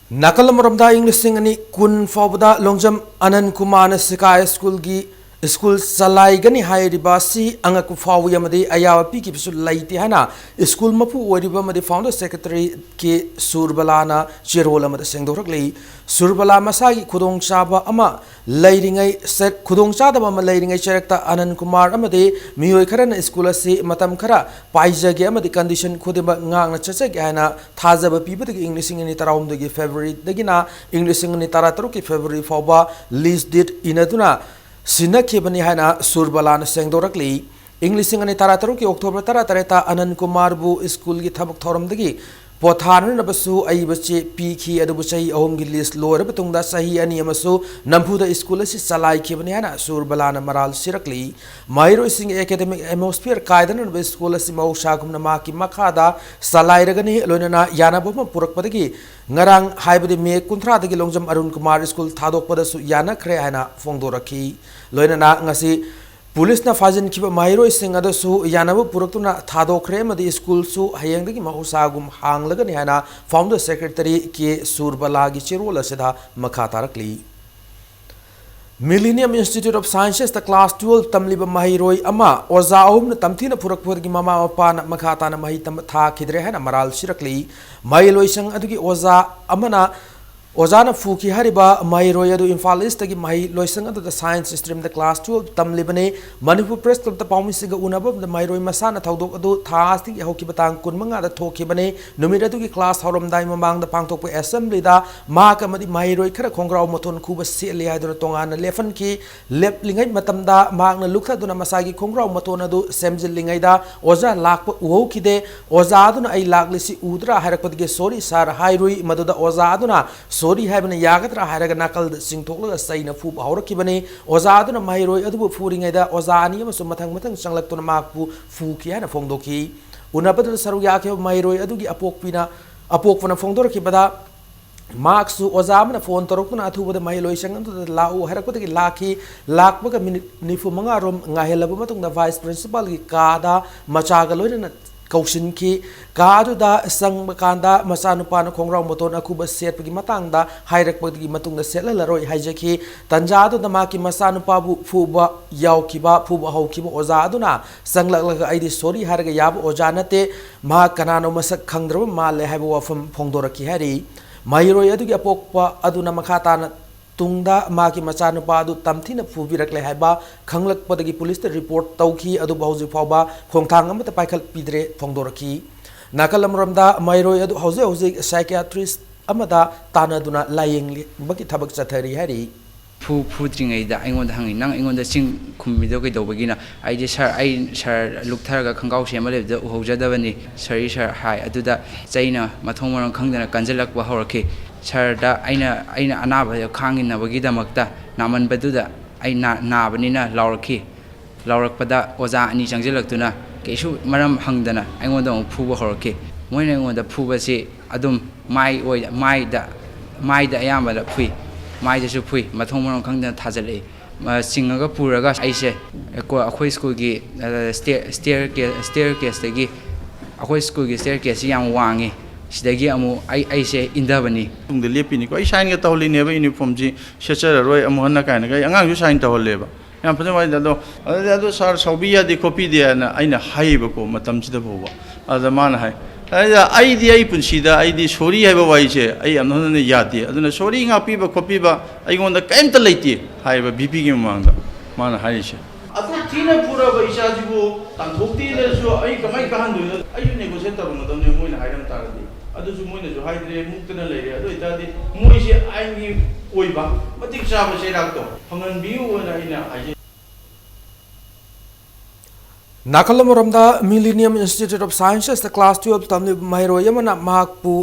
Nakalam Ramda English singani Kun Fawada Longjam Anand Kumar Sika School gi School salai gani hai ribasi anga ku fawu yamade ayawa pi ki bisu laiti hana school mapu oriba made founder secretary ke surbalana cherola made sengdorak lei surbala masagi khudong chaba ama leiringai set khudong chada ama leiringai cherekta Anand Kumar amade miyoi kharan school ase matam khara paijage amade condition khudeba ngang na chache hana thajaba pi bade English ngani tarawum de February dagina English ngani taratru ki February fawba list date inaduna Sinakibani Hana Surbalana Sengdorakli, English in Tarataruki, October Taratareta, Anand Kumar Bu school gitabak Toram degi, Potharan Nabasu, Aibache, Piki, Adabusai, Omgilis, Lower Batunda Sahi, and Yamasu, Nampuda school is Salai Kibaniana, Surbalana Maral Sirakli, Mairo sing academic atmosphere, Kaidan and West School Simo Shakum Namaki Makada, Salai Ragani, Lonana, Yanabuma Purakpadagi. Ngarang haibadi me kuntra dagi Longjam Arun Kumar School thadok pada su yana krehana fongdoraki loina na ngasi police na fajin kiba mahiro singa da su yana bu purakuna thadok kre madi school su hayang dagi mahusagum hanglaga ni hana founder secretary ke surbala gi chirola sidha makatarakli Millennium Institute of Sciences the class 12 tamliba mahiroi ama oza ahum na tamthina purakpur gi mama mapa na makhata na mahi tam tha khidre hana maral sirakli mailoi sang adugi oza amana Ozana Fuki Hariba, Mairoi adu Imphal East gi Mai loisang adu the science stream the class 12 tamlibane Manipur Press Club the Paumisiga Unabab the Mairoi Masana Tawdok adu Thasti Hoki Batang Kunmanga the Toki Bane Numiratu gi class Horam Daimamang the Pangtok assembly da Maka Madi Mairoi Kara Kongrau Moton Kuba Sili Idra Tongan Lefan ki Lep Lingai Matamda Magna Lukha Duna Masagi Kongrau Motona do Semjil Lingaida Oza Lak Woki de Ozaduna I Laglisi Udra Harapat sorry Sar Hairui Maduda Ozaduna Sorry having a yagatra haraganakal singtokla saina fu haurkibane ozaduna mairoi adu furingaida ozani sumatang matang sanglakton makpu fu kiana fongdoki unabadal saruyake mairoi adugi apokpina apokpana fongdorki bada Marksu ozamana phone torokuna athuba mailoi sangan to lau harakotaki laki lakbaga nifu mangarom ngahelabu matungda vice principal ki kada machagaloina Kaushin ki Kadu da sang makanda masanupa na kongrang moton akuba set pagi matang da hairak pagi matung da set laroi haijaki tanjado da maki masanupa bu fuba yaw kiba fuba hau kiba ozadu na sanglak laga aidi sorry haraga yabu ojanate ma kanano masak khangdro ma le haibu wafam phongdoraki hari mairoi adu gi apokpa adu na makhata na Tungda Maki Machano Padu Tamtina Fuvirak Lehaba, Kanglak Padagi police report Tauki, Adu Bauzi Fauba, Kongtangam the Paikal Pidre, Fongdoraki, Nakalam Ramda, Mairo Adu Hose, psychiatrist Amada, Tana Duna, lying Baki Tabak Satari Harry. ꯐꯨꯗ꯭ꯔꯤꯉꯩꯗ ꯑꯩꯉꯣꯟꯗ ꯍꯪꯉꯤ ꯅꯪ ꯑꯩꯉꯣꯟꯗ ꯆꯤꯡ ꯈꯨꯝꯃꯤꯗꯣ ꯀꯩꯗꯧꯕꯒꯤꯅ ꯑꯩꯗꯤ sir ꯂꯨꯛꯊꯔꯒ ꯈꯣꯡꯒ꯭ꯔꯥꯎ ꯁꯦꯝꯃ ꯂꯩꯕꯗ ꯎꯍꯧꯖꯗꯕꯅꯤ sir ꯍꯥꯏ ꯑꯗꯨꯗ ꯆꯩꯅ ꯃꯊꯣꯡ ꯃꯔꯝ ꯈꯪꯗꯅ ꯀꯟꯖꯜꯂꯛꯄ ꯍꯧꯔꯛꯈꯤ ꯁꯔꯗ ꯑꯩꯅ ꯑꯅꯥꯕ ꯈꯥꯡꯉꯤꯅꯕꯒꯤꯗꯃꯛꯇ ꯅꯥꯃꯟꯕꯗꯨꯗ ꯑꯩ ꯅꯥꯕꯅꯤꯅ ꯂꯥꯎꯔꯛꯄꯗ ꯑꯣꯖꯥ ꯑꯅꯤ ꯆꯪꯁꯤꯜꯂꯛꯇꯨꯅ ꯀꯩꯁꯨ ꯃꯔꯝ ꯍꯪꯗꯅ ꯑꯩꯉꯣꯟꯗ ꯑꯃꯨꯛ ꯐꯨꯕ ꯍꯧꯔꯛꯈꯤ ꯃꯣꯏꯅ ꯑꯩꯉꯣꯟꯗ ꯐꯨꯕꯁꯤ ꯑꯗꯨꯝ ꯃꯥꯏꯗ ꯑꯌꯥꯝꯕꯗ ꯐꯨꯏ ꯃꯥꯏꯗꯁꯨ ꯐꯨꯏ ꯃꯊꯣꯡ ꯃꯔꯝ ꯈꯪꯗꯅ ꯊꯥꯖꯤꯜꯂꯛꯏ ꯆꯤꯡꯉꯒ ꯄꯨꯔꯒ ꯑꯩꯁꯦ ꯑꯩꯈꯣꯏ ꯁ꯭ꯀꯨꯜꯒꯤ ꯁ꯭ꯇꯦꯌꯔ ꯀꯦꯁꯇꯒꯤ ꯑꯩꯈꯣꯏ ꯁ꯭ꯀꯨꯜꯒꯤ ꯁ꯭ꯇꯦꯌꯔ ꯀꯦꯁꯁꯤ ꯌꯥꯝ ꯋꯥꯡꯉꯤ ꯁꯤꯗꯒꯤ ꯑꯃꯨꯛ ꯑꯩꯁꯦ ꯏꯟꯊꯕꯅꯤ ꯇꯨꯡꯗ ꯂꯦꯞꯄꯤꯅꯤꯀꯣ ꯑꯩ ꯁꯥꯏꯟꯒ ꯇꯧꯍꯜꯂꯤꯅꯦꯕ ꯌꯨꯅꯤꯐꯣꯔꯝꯁꯤ ꯁꯦꯠꯆꯔꯔꯣꯏ ꯑꯃꯨꯛ ꯍꯟꯅ ꯀꯥꯏꯅꯒ ꯑꯩ ꯑꯉꯥꯡꯁꯨ ꯁꯥꯏꯟ ꯇꯧꯍꯜꯂꯦꯕ ꯌꯥꯝ ꯐꯖꯅ ꯋꯥꯏꯗ ꯑꯗꯣ ꯁꯥꯔ ꯁꯥꯎꯕꯤ ꯌꯥꯗꯦ ꯈꯣꯠꯄꯤꯗꯦ ꯍꯥꯏꯅ ꯑꯩꯅ ꯍꯥꯏꯌꯦꯕꯀꯣ ꯃꯇꯝꯁꯤꯗ ꯐꯥꯎꯕ ꯑꯗꯨꯗ ꯃꯥꯅ ꯍꯥꯏ ꯑꯩꯗꯤ ꯑꯩ ꯄꯨꯟꯁꯤꯗ ꯑꯩꯗꯤ ꯁꯣꯔꯤ ꯍꯥꯏꯕ ꯋꯥꯍꯩꯁꯦ ꯑꯩ ꯌꯥꯝ ꯍꯟꯅ ꯌꯥꯗꯦ ꯑꯗꯨꯅ ꯁꯣꯔꯤ ꯉꯥꯛꯄꯤꯕ ꯈꯣꯠꯄꯤꯕ ꯑꯩꯉꯣꯟꯗ ꯀꯔꯤꯝꯇ ꯂꯩꯇꯦ ꯍꯥꯏꯕ ꯚꯤꯄꯤꯒꯤ ꯃꯃꯥꯡꯗ ꯃꯥꯅ ꯍꯥꯏꯔꯤꯁꯦ ꯑꯗꯨ ꯊꯤꯅ ꯐꯨꯔꯕ ꯏꯆꯥꯁꯤꯕꯨ ꯇꯥꯟꯊꯣꯛꯇꯦꯅꯁꯨ ꯑꯩ ꯀꯃꯥꯏꯅ ꯀꯥꯍꯟꯗꯣꯏꯅꯣ ꯑꯩꯁꯨ ꯅꯦꯒꯣꯁꯤꯌꯦꯠ ꯇꯧꯔꯝꯒꯗꯕꯅꯦ ꯃꯣꯏꯅ ꯍꯥꯏꯔꯝ ꯇꯥꯔꯗꯤ ꯑꯗꯨꯁꯨ ꯃꯣꯏꯅꯁꯨ ꯍꯥꯏꯗ꯭ꯔꯦ ꯃꯨꯛꯇꯅ ꯂꯩꯔꯦ ꯑꯗꯨ ꯑꯣꯏꯇꯥꯔꯗꯤ ꯃꯣꯏꯁꯦ ꯑꯩꯒꯤ ꯑꯣꯏꯕ ꯃꯇꯤꯛ ꯆꯥꯕ ꯆꯩꯔꯥꯛꯇꯣ ꯐꯪꯍꯟꯕꯤꯌꯨꯅ ꯑꯩꯅ ꯍꯥꯏꯖꯩ ꯅꯥꯀꯜꯂꯝꯔꯣꯝꯗ ꯃꯤꯂꯤꯅꯤꯌꯝ ꯏꯟꯁꯇꯤꯇ꯭ꯌꯨꯠ ꯑꯣꯐ ꯁꯥꯏꯟꯁꯦꯁꯇ ꯀ꯭ꯂꯥꯁ 12 ꯇꯝꯂꯤꯕ ꯃꯍꯩꯔꯣꯏ ꯑꯃꯅ ꯃꯍꯥꯛꯄꯨ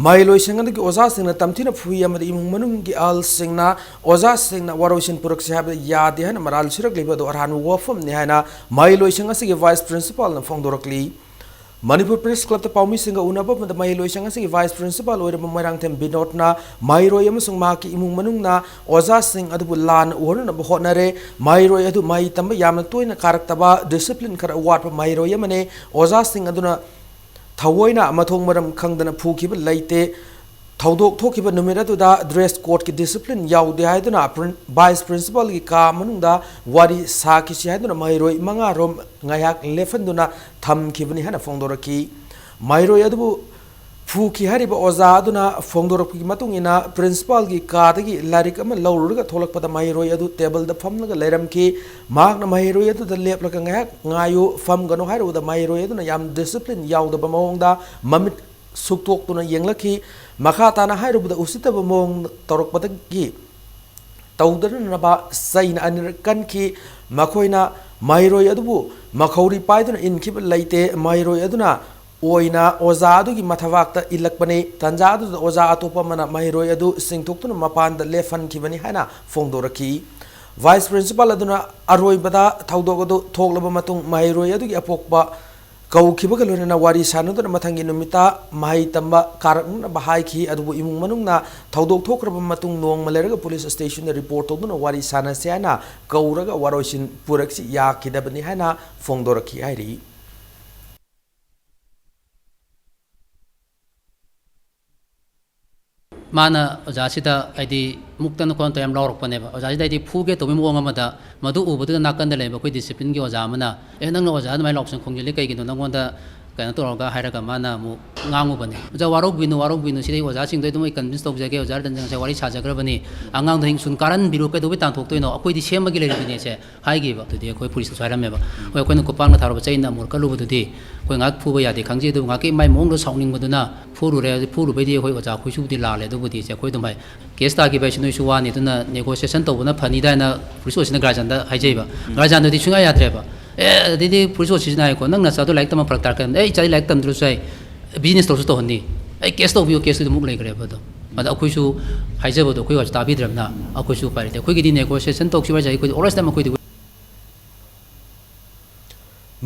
ꯃꯍꯩꯂꯣꯏꯁꯤꯡꯒꯤ ꯑꯣꯖꯥꯁꯤꯡꯅ ꯇꯝꯊꯤꯅ ꯐꯨꯏ ꯑꯃꯗꯤ ꯏꯃꯨꯡ ꯃꯅꯨꯡꯒꯤ ꯑꯍꯜꯁꯤꯡꯅ ꯑꯣꯖꯥꯁꯤꯡꯅ ꯋꯥꯔꯣꯏꯁꯤꯟ ꯄꯨꯔꯛꯁꯤ ꯍꯥꯏꯕꯗ ꯌꯥꯗꯦ ꯍꯥꯏꯅ ꯃꯔꯥꯜ ꯁꯤꯔꯛꯂꯤꯕ ꯑꯗꯨ ꯑꯔꯥꯟꯕ ꯋꯥꯐꯝꯅꯤ ꯍꯥꯏꯅ ꯃꯍꯩꯂꯣꯏꯁꯤꯡ ꯑꯁꯤꯒꯤ ꯚꯥꯏꯁ ꯄ꯭ꯔꯤꯟꯁꯤꯄꯥꯜꯅ ꯐꯣꯡꯗꯣꯔꯛꯂꯤ ꯃꯅꯤꯄꯨꯔ ꯄ꯭रेस ꯀ꯭ꯂꯕꯇ ꯄꯥꯎꯃꯤꯁꯤꯡꯒ ꯎꯅꯕ ꯃꯇꯝꯗ ꯃꯍꯩꯂꯣꯏꯁꯤꯡ ꯑꯁꯤꯒꯤ ꯚꯥꯏꯁ ꯄ꯭ꯔꯤꯟꯁꯤꯄꯥꯜ ꯑꯣꯏꯔꯤꯕ ꯃꯣꯏꯔꯥꯡꯊꯦꯝ ꯕꯤꯅꯣꯗꯅ ꯃꯍꯩꯔꯣꯏ ꯑꯃꯁꯨꯡ ꯃꯍꯥꯛꯀꯤ ꯏꯃꯨꯡ ꯃꯅꯨꯡꯅ ꯑꯣꯖꯥꯁꯤꯡ ꯑꯗꯨꯕꯨ ꯂꯥꯟꯅ ꯎꯍꯟꯅꯕ ꯍꯣꯠꯅꯔꯦ ꯃꯍꯩꯔꯣꯏ ꯑꯗꯨ ꯃꯍꯩ ꯇꯝꯕ ꯌꯥꯝꯅ ꯇꯣꯏꯅ ꯀꯥꯔꯛꯇꯕ ꯗꯤꯁꯤꯄ꯭ꯂꯤꯟ ꯈꯔ ꯋꯥꯠꯄ ꯃꯍꯩꯔꯣꯏ ꯑꯃꯅꯤ ꯑꯣꯖꯥꯁꯤꯡ ꯑꯗꯨꯅ ꯊꯑꯣꯏꯅ ꯃꯊꯣꯡ ꯃꯔꯝ ꯈꯪꯗꯅ ꯐꯨꯈꯤꯕ ꯂꯩꯇꯦ ꯊꯧꯗꯣꯛ ꯊꯣꯛꯈꯤꯕ ꯅꯨꯃꯤꯠ ꯑꯗꯨꯗ ꯗ꯭ꯔꯦꯁ ꯀꯣꯗꯀꯤ ꯗꯤꯁꯤꯄ꯭ꯂꯤꯟ ꯌꯥꯎꯗꯦ ꯍꯥꯏꯗꯨꯅ ꯚꯥꯏꯁ ꯄ꯭ꯔꯤꯟꯁꯤꯄꯥꯜꯒꯤ ꯀꯥ ꯃꯅꯨꯡꯗ ꯋꯥꯔꯤ ꯁꯥꯈꯤꯁꯤ ꯍꯥꯏꯗꯨꯅ ꯃꯍꯩꯔꯣꯏ 5ꯔꯣꯝ ꯉꯥꯏꯍꯥꯛ ꯂꯦꯞꯍꯟꯗꯨꯅ ꯊꯝꯈꯤꯕꯅꯤ ꯍꯥꯏꯅ ꯐꯣꯡꯗꯣꯔꯛꯈꯤ ꯃꯍꯩꯔꯣꯏ ꯑꯗꯨꯕꯨ ꯐꯨꯈꯤ ꯍꯥꯏꯔꯤꯕ ꯑꯣꯖꯥ ꯑꯗꯨꯅ ꯐꯣꯡꯗꯣꯔꯛꯄꯒꯤ ꯃꯇꯨꯡ ꯏꯟꯅ ꯄ꯭ꯔꯤꯟꯁꯤꯄꯥꯜꯒꯤ ꯀꯥꯗꯒꯤ ꯂꯥꯏꯔꯤꯛ ꯑꯃ ꯂꯧꯔꯨꯔꯒ ꯊꯣꯛꯂꯛꯄꯗ ꯃꯍꯩꯔꯣꯏ ꯑꯗꯨ ꯇꯦꯕꯜꯗ ꯐꯝꯂꯒ ꯂꯩꯔꯝꯈꯤ ꯃꯍꯥꯛꯅ ꯃꯍꯩꯔꯣꯏ ꯑꯗꯨꯗ ꯂꯦꯞꯂꯒ ꯉꯥꯏꯍꯥꯛ ꯉꯥꯏꯌꯨ ꯐꯝꯒꯅꯨ ꯍꯥꯏꯔꯨꯕꯗ ꯃꯍꯩꯔꯣꯏ ꯑꯗꯨꯅ ꯌꯥꯝ ꯗꯤꯁꯤꯄ꯭ꯂꯤꯟ ꯌꯥꯎꯗꯕ ꯃꯑꯣꯡꯗ ꯃꯃꯤꯠ ꯁꯨꯛꯇꯣꯛꯇꯨꯅ ꯌꯦꯡꯂꯛꯈꯤ ꯃꯈꯥ ꯇꯥꯅ ꯍꯥꯏꯔꯨꯕꯗ ꯎꯁꯤꯠꯇꯕ ꯃꯑꯣꯡ ꯇꯧꯔꯛꯄꯗꯒꯤ ꯇꯧꯗꯅꯕ ꯆꯩꯅ ꯑꯅꯤꯔꯛ ꯀꯟꯈꯤ ꯃꯈꯣꯏꯅ ꯃꯍꯩꯔꯣꯏ ꯑꯗꯨꯕꯨ ꯃꯈꯧꯔꯤ ꯄꯥꯏꯗꯨꯅ ꯏꯟꯈꯤꯕ ꯂꯩꯇꯦ ꯃꯍꯩꯔꯣꯏ ꯑꯗꯨꯅ ꯑꯣꯏꯅ ꯑꯣꯖꯥ ꯑꯗꯨꯒꯤ ꯃꯊꯕꯥꯛꯇ ꯏꯜꯂꯛꯄꯅꯤ ꯇꯟꯖꯥ ꯑꯗꯨꯗ ꯑꯣꯖꯥ ꯑꯇꯣꯞꯄ ꯑꯃꯅ ꯃꯍꯩꯔꯣꯏ ꯑꯗꯨ ꯆꯤꯡꯊꯣꯛꯇꯨꯅ ꯃꯄꯥꯟꯗ ꯂꯦꯞꯍꯟꯈꯤꯕꯅꯤ ꯍꯥꯏꯅ ꯐꯣꯡꯗꯣꯔꯛꯈꯤ ꯚꯥꯏꯁ ꯄ꯭ꯔꯤꯟꯁꯤꯄꯥꯜ ꯑꯗꯨꯅ ꯑꯔꯣꯏꯕꯗ ꯊꯧꯗꯣꯛ ꯑꯗꯨ ꯊꯣꯛꯂꯕ ꯃꯇꯨꯡ ꯃꯍꯩꯔꯣꯏ ꯑꯗꯨꯒꯤ ꯑꯄꯣꯛꯄ ꯀꯧꯈꯤꯕꯒ ꯂꯣꯏꯅꯅ ꯋꯥꯔꯤ ꯁꯥꯟꯅꯗꯨꯅ ꯃꯊꯪꯒꯤ ꯅꯨꯃꯤꯠꯇ ꯃꯍꯩ ꯇꯝꯕ ꯀꯥꯔꯛꯅꯕ ꯍꯥꯏꯈꯤ ꯑꯗꯨꯕꯨ ꯏꯃꯨꯡ ꯃꯅꯨꯡꯅ ꯊꯧꯗꯣꯛ ꯊꯣꯛꯈ꯭ꯔꯕ ꯃꯇꯨꯡ ꯅꯣꯡꯃ ꯂꯩꯔꯒ ꯄꯨꯂꯤꯁ ꯁ꯭ꯇꯦꯁꯟꯗ ꯔꯤꯄꯣꯔꯠ ꯇꯧꯗꯨꯅ ꯋꯥꯔꯤ ꯁꯥꯟꯅꯁꯤ ꯍꯥꯏꯅ ꯀꯧꯔꯒ ꯋꯥꯔꯣꯏꯁꯤꯟ ꯄꯨꯔꯛꯁꯤ ꯌꯥꯈꯤꯗꯕꯅꯤ ꯍꯥꯏꯅ ꯐꯣꯡꯗꯣꯔꯛꯈꯤ ꯍꯥꯏꯔꯤ माना ओजासीदा आइदी मुक्तन कोन तो यम लाउरकपनेबा ओजासीदा आइदी फुगे तोबि मोंग अमदा मदु उबदु नाकंद लेबा कोइ डिसिप्लिन गे ओजा अमना ए नंग ओजा दमाइ लॉक्सन खोंजिले कइगिनो नंगोंदा कयन तोरगा हायरगा माना मु ngangu bani oja warok binu sidai oja sing doi dumai convince tok jage oja dan jang wari sajagra bani angang ding sun karan biru ke dobi tan thok toino akoi di sem gi le bini se hai gi ba todi akoi police swaira meba oi akoi ko pang na tharo ba chain na mur ka lu bu di koi ngak phu ba ya di khangje du ngak ki mai mong do sawning baduna phuru be di akoi oja khoi su di la le du bu di se akoi dumai case ta gi ba shinoi su wa ni duna negotiation to buna phani da na police sina grajan da hai jai ba grajan di chunga ya tre ba ए दीदी police office ना को नंग ना सादो like तम प्रकार कर ए चाइ लाइक तम द्रु साइ बिजनेस तो तो हन्नी ए केस तो बियो केस तो मुक लेकरे बदो अद अखुइसु हाइजबदो खoi वाज ताबि द्रमना अखुइसु पारिते खoi गिदि नेगोशिएशन तो खिबा जाइ खoi ओरस तम खoi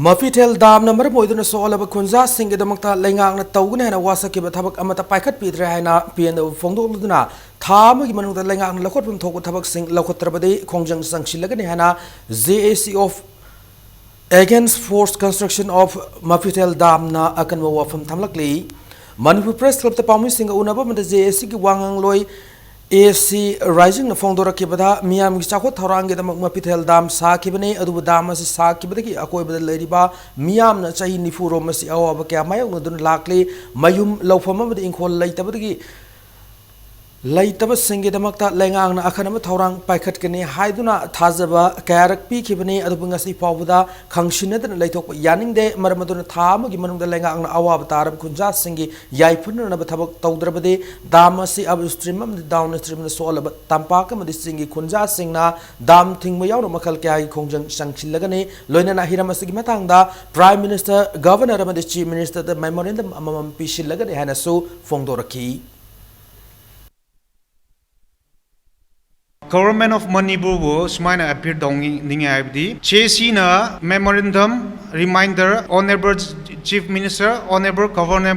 मफिथेल दाम नंबर मोइदुना सोलब खुंजा सिंगदमक्ता लेंगांग ना तौगने हैना वासकिब थबक अमता पाइखत पिद्रे हैना पीएन फोंदोलुदुना थामगी मनुंगदा लेंगांग लखोतपम थोक थबक सिंग लखोत्रबदे खोंजंग संगसिलगने हैना JAC of Against Forced Construction of Maffitel Dam na akan wafam thamlakli Manipur Press Club ta pamu singa unaba mata JAC ki wangang loi AFC Rising na fongdora ki bada miyam ki chakho thorang ge damak Maffitel Dam sa ki bane adu dam asi sa ki bada ki akoi bada leriba miyam na chahi nifuro masi awa ba kya mayong dun lakli mayum lawfam bada inkhol lai tabada ki ꯂꯩꯇꯕꯁꯤꯡꯒꯤꯗꯃꯛꯇ ꯂꯩꯉꯥꯛꯅ ꯑꯈꯟꯅꯕ ꯊꯧꯔꯥꯡ ꯄꯥꯏꯈꯠꯀꯅꯤ ꯍꯥꯏꯗꯨꯅ ꯊꯥꯖꯕ ꯀꯌꯥꯔꯛ ꯄꯤꯈꯤꯕꯅꯤ ꯑꯗꯨꯕꯨ ꯉꯁꯤ ꯐꯥꯎꯕꯗ ꯈꯪꯁꯤꯟꯅꯗꯅ ꯂꯩꯊꯣꯛꯄ ꯌꯥꯅꯤꯡꯗꯦ ꯃꯔꯝ ꯑꯗꯨꯅ ꯊꯥ ꯑꯃꯒꯤ ꯃꯅꯨꯡꯗ ꯂꯩꯉꯥꯛꯅ ꯑꯋꯥꯕ ꯇꯥꯔꯕ ꯈꯨꯟꯖꯥꯁꯤꯡꯒꯤ ꯌꯥꯏꯐꯅꯅꯕ ꯊꯕꯛ ꯇꯧꯗ꯭ꯔꯕꯗꯤ ꯗꯥꯝ ꯑꯁꯤ ꯑꯞ ꯁ꯭ꯇ꯭ꯔꯤꯝ ꯑꯃꯗꯤ ꯗꯥꯎꯟ ꯁ꯭ꯇ꯭ꯔꯤꯝꯗ ꯁꯣꯛꯍꯜꯂꯕ ꯇꯝꯄꯥꯛ ꯑꯃꯗꯤ ꯆꯤꯡꯒꯤ ꯈꯨꯟꯖꯥꯁꯤꯡꯅ ꯗꯥꯝ ꯊꯤꯡꯕ ꯌꯥꯎꯅ ꯃꯈꯜ ꯀꯌꯥꯒꯤ ꯈꯣꯡꯖꯪ ꯆꯪꯁꯤꯜꯂꯒꯅꯤ ꯂꯣꯏꯅꯅ ꯍꯤꯔꯝ ꯑꯁꯤꯒꯤ ꯃꯇꯥꯡꯗ ꯄ꯭ꯔꯥꯏꯝ ꯃꯤꯅꯤꯁꯇꯔ ꯒꯚꯔꯅꯔ ꯑꯃꯗꯤ ꯆꯤꯐ ꯃꯤꯅꯤꯁꯇꯔꯗ ꯃꯦꯃꯣꯔꯦꯟꯗꯝ ꯑꯃꯃꯝ ꯄꯤꯁꯤꯜꯂꯒꯅꯤ ꯍꯥꯏꯅꯁꯨ ꯐꯣꯡꯗꯣꯔꯛꯈꯤ Government of Manipur wo smaina appear dongi ninge abdi chesina memorandum reminder honorable chief minister honorable governor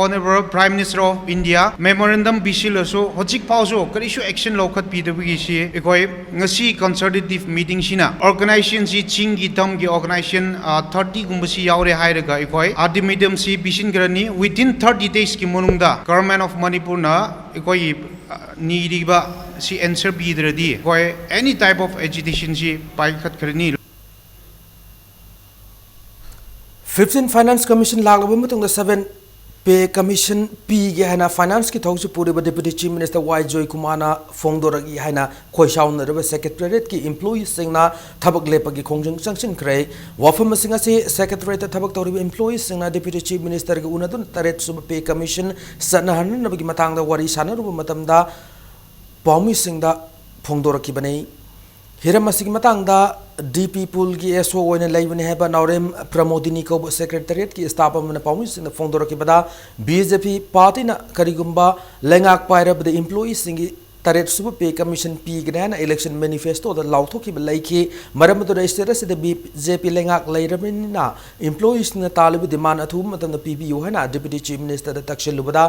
honorable prime minister of India memorandum bisilaso hojik pauso karishu action lokhat pidabigi si ekoi ngasi consultative meeting sina organization si chingi tamgi organization 30 gumbasi yaure hairaga ekoi ultimatum si bisin grani within 30 days ki monungda government of Manipur na ekoi niriba si answer bidradi koi any type of agitation si paikhat kharni 15 Finance Commission laglaba matungda 7 Pay Commission P haina Finance ki thongsu puriba Deputy Chief Minister Y Joy Kumana Fongdoragi haina khoisaunaraba Secretariat ki employees singna thabak lepagi khongjang changsin krai wafam singa se Secretariat thabak tawriba employees singna Deputy Chief Minister gi unadun taret sub Pay Commission sanahana nabagi matangda wari sanaruba matamda Paumi Singda Fongdoraki Bane Hiram Sigmatangda DP Pool ki SO oina laibani heba Naurem Pramodini ko Secretariat ki staff amana Paumi Singda Fongdoraki bada BJP party na karigumba lengak paira bada employees singi taret sub Pay Commission P gana election manifesto da lauthoki balaiki maramadu register se de BJP lengak lairabina employees na talibu demand athu matam da PBU hana Deputy Chief Minister da takshelu bada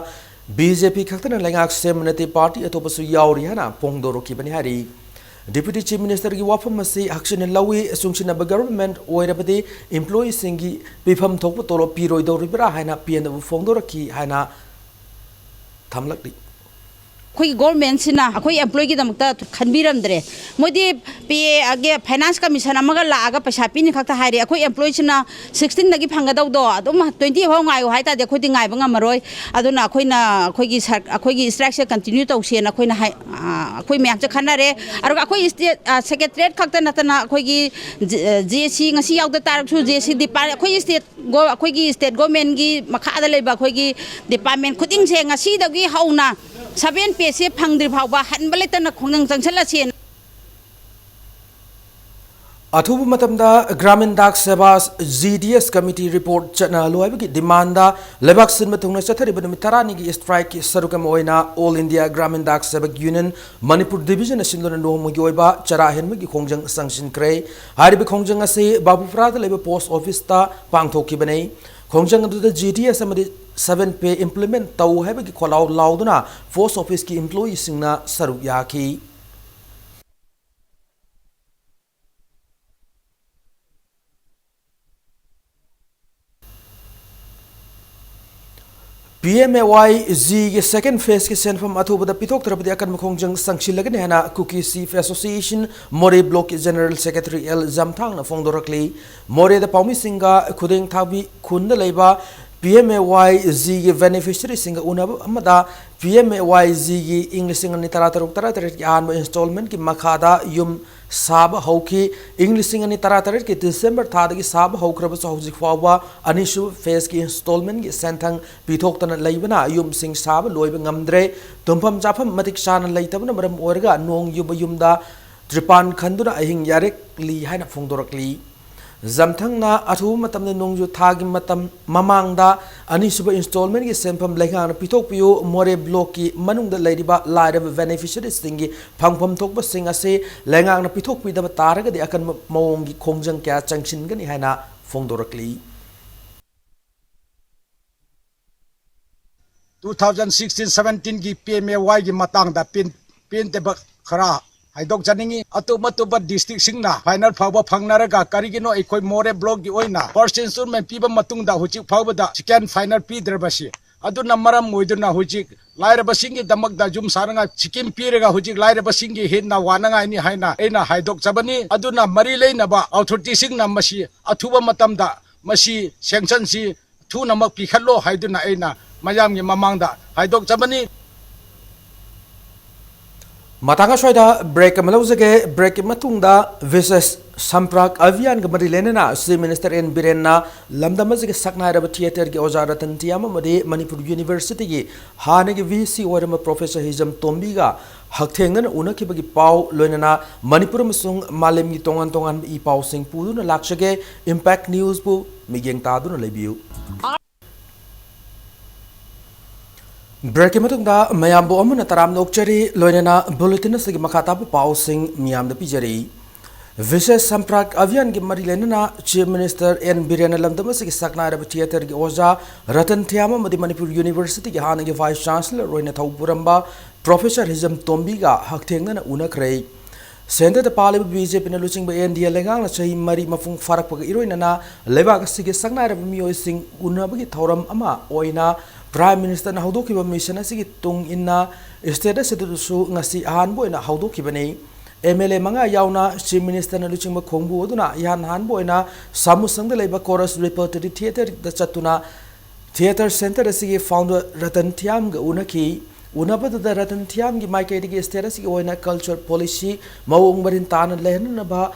BJP khakhtana lengak seminati party atopasu yauri hana pongdoroki bani hari Deputy Chief Minister gi wafam masi action lawi asungshina ba government oirabadi employees singi pifam thokpa tolo piroi doribra haina pn fongdoroki haina thamlakdi कोई government सिना कोई employ की दमकता खनबीरमद्रे मोदी पे आगे finance commission अमगा लागा पैसा पिनि खक्ता हारे कोई employ सिना 16 दगी फंगदौ दो अदुम 20 फाव गायो हाइता दे खोदि गायबा ngमरोय अदुना खोइना खोगी स्ट्राइक से कंटिन्यू तौसेना खोइना खोइ म्याम च खनारे अरु खोइ सेक्रेटरीट खक्ता नतना खोगी जेसी ngasi यावदा तारसु जेसी डिपार्टमेंट खोइ स्टेट खोगी स्टेट गवर्नमेंट की मखादा लेबा खोगी डिपार्टमेंट खुदिंग से ngasi दगी हौना 7 पेसे फंगद्रि फावबा हनबलेतन खोंजंग चंगसलासेन अथुबु मतमदा ग्रामीण डाक सेवा GDS कमिटी रिपोर्ट चना लोइबगी डिमांडा लेबाक सिन मतुंगना चथरिब नुमित तरानी की स्ट्राइक की सरुकम ओइना ऑल इंडिया ग्रामीण डाक सेवक यूनियन मणिपुर डिवीजन सिंदोना नोमगी ओइबा चरा हेनमगी खोंजंग संगसिन क्रे हारिबि खोंजंग असे बाबुफ्राद लेबा पोस्ट ऑफिस ता पांगथोकी बनै खोंजंग अदुदा GDS अमदि 7 पे इंप्लीमेंट तौ हैबगी खोलाव लाउदुना पोस्ट ऑफिस की एम्प्लॉई सिंगना सरुक याखी PMAYG के सेकंड फेज के सेंफम अथुबदा पिथोक तरबदि अकन खोंजंग संगसिलगने हना कुकी सीफ एसोसिएशन मोरे ब्लॉक के जनरल सेक्रेटरी एल जमथांग ना फोंगदोरकली मोरे द पाउमी सिंगा खुदेंग थाबी खुंद लेबा PMAYG के बेनिफिशियरी सिंगा उनब अमदा PMAYG की इंग्लिश सिंग नि तरा की आन इंस्टॉलमेंट की मखादा युम साब हौकी इंग्लिश सिंग नि तरा की दिसंबर थाद की साब हौक्रब हौजिक फावा अनिसु फेज की इंस्टॉलमेंट की सेंथंग पिथोक्तना लेबना युम सिंग साब लोइब ngamdre तुमफम जाफम मतिक शान लेतबना मरम ओरगा नोंग युब युमदा त्रिपान खंदुना अहिंग यारेक ली हाइना फोंगदोरकली जमथंगना अथु मतम नोंजु थागी मतम ममांगदा अनिसुब इंस्टॉलमेंट की सेंफम लेखान पिथोकपियो मोरे ब्लॉक की मनुंगदा लेरिबा लाइरब बेनिफिशियरी सिंगी फंगफम थोकब सिंग असे लेंगांगना पिथोकपिदब तारगदि अकन मवोंगी खोंजंग क्या चंगसिनगनि हाइना फोंगदोरकली 2016-17 की PMAY की मातांगदा पिन तेब खरा हाइदोक जानिंगी अतुब डिस्ट्रिक्ट सिंगना फाइनल फावबा फंगनारगा करिगिनो एखोय मोरे ब्लॉक की ओइना फर्स्ट इंस्टॉलमेंट पीबा मतुंगदा हुजिक फावबदा सेकेंड फाइनल पीद्रबसी अदुना मरम मोइदुना हुजिक लाइरबसिंगी दमकदा जुम सारंगा सिकिम पीरगा हुजिक लाइरबसिंगी हेना वानंगा नि हाइना एना हाइदोक जबनी अदुना मरी लेनबा अथॉरिटी सिंगना मसी अथुबा मतमदा मसी सैंक्शन सी थु नमक पिखलो हाइदुना एना मयामगी ममांगदा हाइदोक जबनी Matanga soida break amalauze break matungda versus Samprak Avian Gamari Lenana, Sri Minister N. Birena, Lamdamazig Saknaira Theatre Ozaratan Tiamamade, Manipur University, Hanegi VC Warama Professor Hizam Tombiga, Haktengan Unakibagi Pau, Lunana, Manipur Musung, Malem Tongan Tongan E. Pau Sing Pudun, Lakshage, Impact News Bu, Miging Tadun Lebu. Break matungda mayambo amuna taram nokchari loinena bulletin sigi makata bu pausing miyam da pijari Vises Samprak Avian gi mari lenana Chief Minister N. Birena Lamdama sigi sakna ra theater gi oja Ratan Thiama madi Manipur University gi hana gi Vice Chancellor roina thauburamba Professor Hizam Tombiga haktengna unakrei Center the Parliament BJP na luching ba India lengang na chahi mari mafung farak pag iroina na lebak sigi sakna ra miyo sing unabagi thoram ama oina Prime Minister na haudo kiba mission asigi tung inna state setusu ngasi ahan boy na haudo kibani MLA manga yauna Chief Minister na luching ba khongbu oduna yan han boy na samusang da leba chorus repertory theater da chatuna theater center asigi founder Ratan Thiam ga unaki unabada da Ratan Thiam gi mai kai digi state asigi oina culture policy mawong barin tan lehna na ba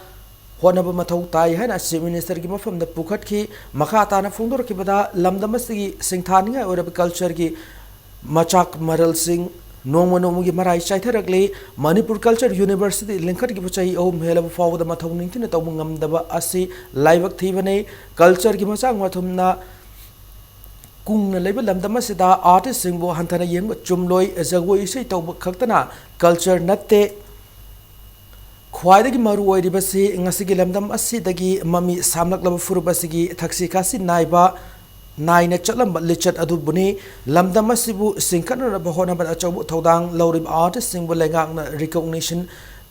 Honaba Matau Tai Hana Chief Minister gi mafam da pukhat ki makata na fundor ki bada lamdamasi singthania or culture gi machak maral sing nomo gi marai chaitharakle Manipur Culture University linkhat gi puchai om helab faw da mathau ningtin ta ngam da asi laibak thibane culture gi machak mathumna kung na level lamdamasi da artist sing bo hantana yeng chumloi jagoi isai tawb khaktana culture natte Khwaidagi maru oiribasi ngasigi lamdam asidagi mami samlaklaba furubasigi thaksi kasi naiba naina chalamba lichat adubuni lamdam asibu singkana bahona ba achabu thodang lorib artist singbu lengang na recognition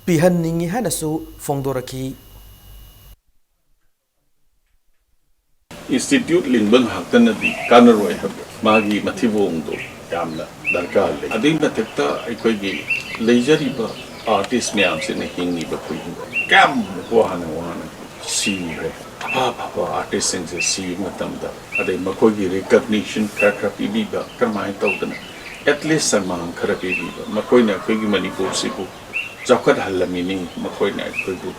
pihan ningi hanasu fongdoraki Institute lingbang haktan di kanaroi hab magi mathibong do yamna darkar le ading na tekta aikoi gi leijariba artist miyam se ne hingi ba kui kam wahana si re papa artist sing se si matam da ade makoi gi recognition karapi bi ba kamai tawdana at least samang karapi bi ba makoi na koi gi Manipur sibu jakhat halamini makoi na koi bu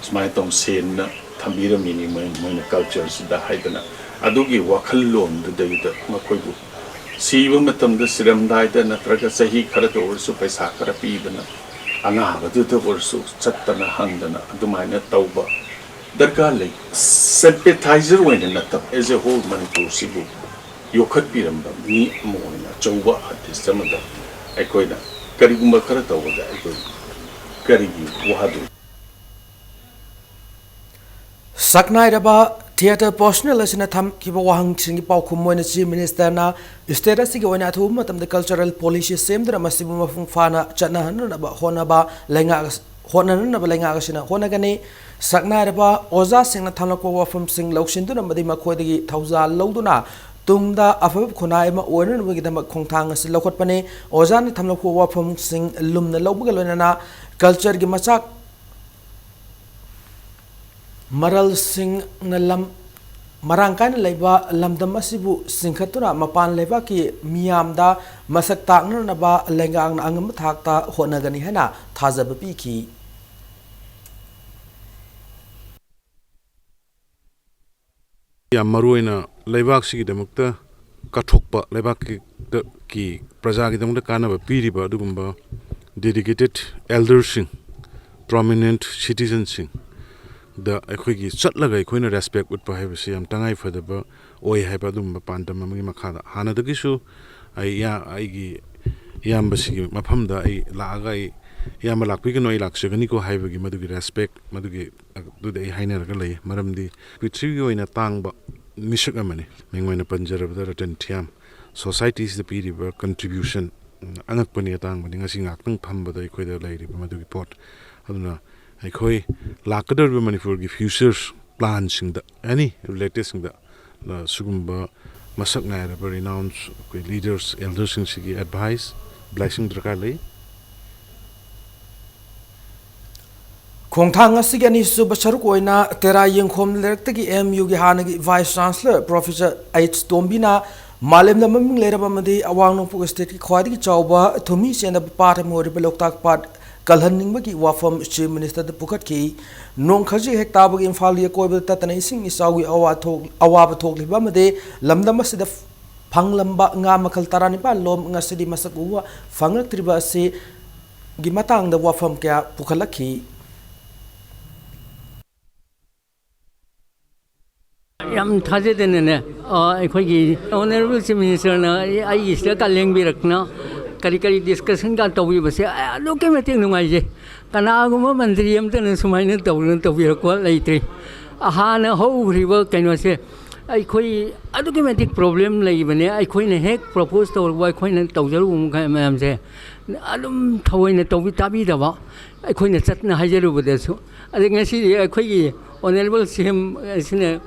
smai tong sen na thambira mini mai na culture da haidana adugi wakhallon da da makoi bu si ba matam da siram dai da natraga sahi kharat or su paisa karapi bana Anga batuta orsu chattana handana adumaina tauba darkar le sympathizer wena natab as a whole Manipur sibu yokhat piramba ni moina chauba artist amada aikoina karigumba khara tawda aikoi karigi wahadu Saknairaba Theatre Personal asina tham kiba wahang singi pau khummoina Chief Minister na state asigi oina thu matam the cultural policy semdra masibu mafung fana chana hanna ba hona ba lenga hona na ba lenga asina hona gani Saknairaba oza singna thamla ko wafum sing lokshin du na madi makhodi thauza loduna tungda afab khona ema oina na gi dama khongthang asi lokhot pane oza ni thamla ko wafum sing lumna lobga loina na culture gi machak Maral Singh Nalam Marangkan Leba Lamdam Asibu Singhatuna Mapan Leba ki Miamda Masak Tagna Naba Lengang Angam Takta Honagani Hena Tazabiki Yamaruina Lebak Sigi Demukta Katokpa Lebak ki Prajagi Demukta Kanaba Piriba Dugumba dedicated elder sing prominent citizen sing the equigi chatlaga equina respect with privacy am tangai for the oi habadum pandam makada hana the gishu I yambasi mapamda I lagai yamalak no ilaksagani ko haibagi madugi respect madugi do the hainer galay maramdi pitri in a tang mishagamani mingwena panjarab the Ratan Thiam society is the period contribution anak pani tang madinga singak pamba the equator lady madugi port aduna Aikoi lakadar be Manipur gi future plans sing da any related sing da sugumba masak ngai ra renowned leaders elders sing sigi advice blessing darkar lei Khongthang asigi ani su basaruk oina tera yengkhom lektagi MU gi hanagi Vice Chancellor Professor H Tombina Malem na maming leraba madi awang nong pu state ki khwadi ki chawba thumi senda part mo ri loktak part kalhanningbagi wafam chief minister de pukhatki nong khaji hek tabagi imphal ye koiba tatana ising isawi awaba thokliba made lamdam asida phanglamba nga makhal tarani pa lom ngasidi masak uwa phangak triba se gi matang da wafam kya pukhalakhi yam thajadene akhoi honorable chief minister na ai isla ka lengbirakna kari kari discussion ka tawi base aduke meting nungai je kana guma mandri am tan sumaina tawlun tawirakwa leitri ahana ho riba kaino se akhoi aduke meting problem leibane akhoi ne hek propose to akhoi ne tawjaru mam se adum thawaina tawi tabi dawa akhoi ne chatna hajaru bodesu adingasi akhoi honorable cm sine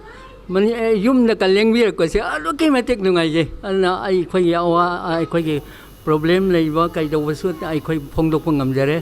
mani yum na kalengbi ko se aduke meting nungai je ana akhoi awa akhoi problem leiba kai do wasu ai khoi phongdok ngamjare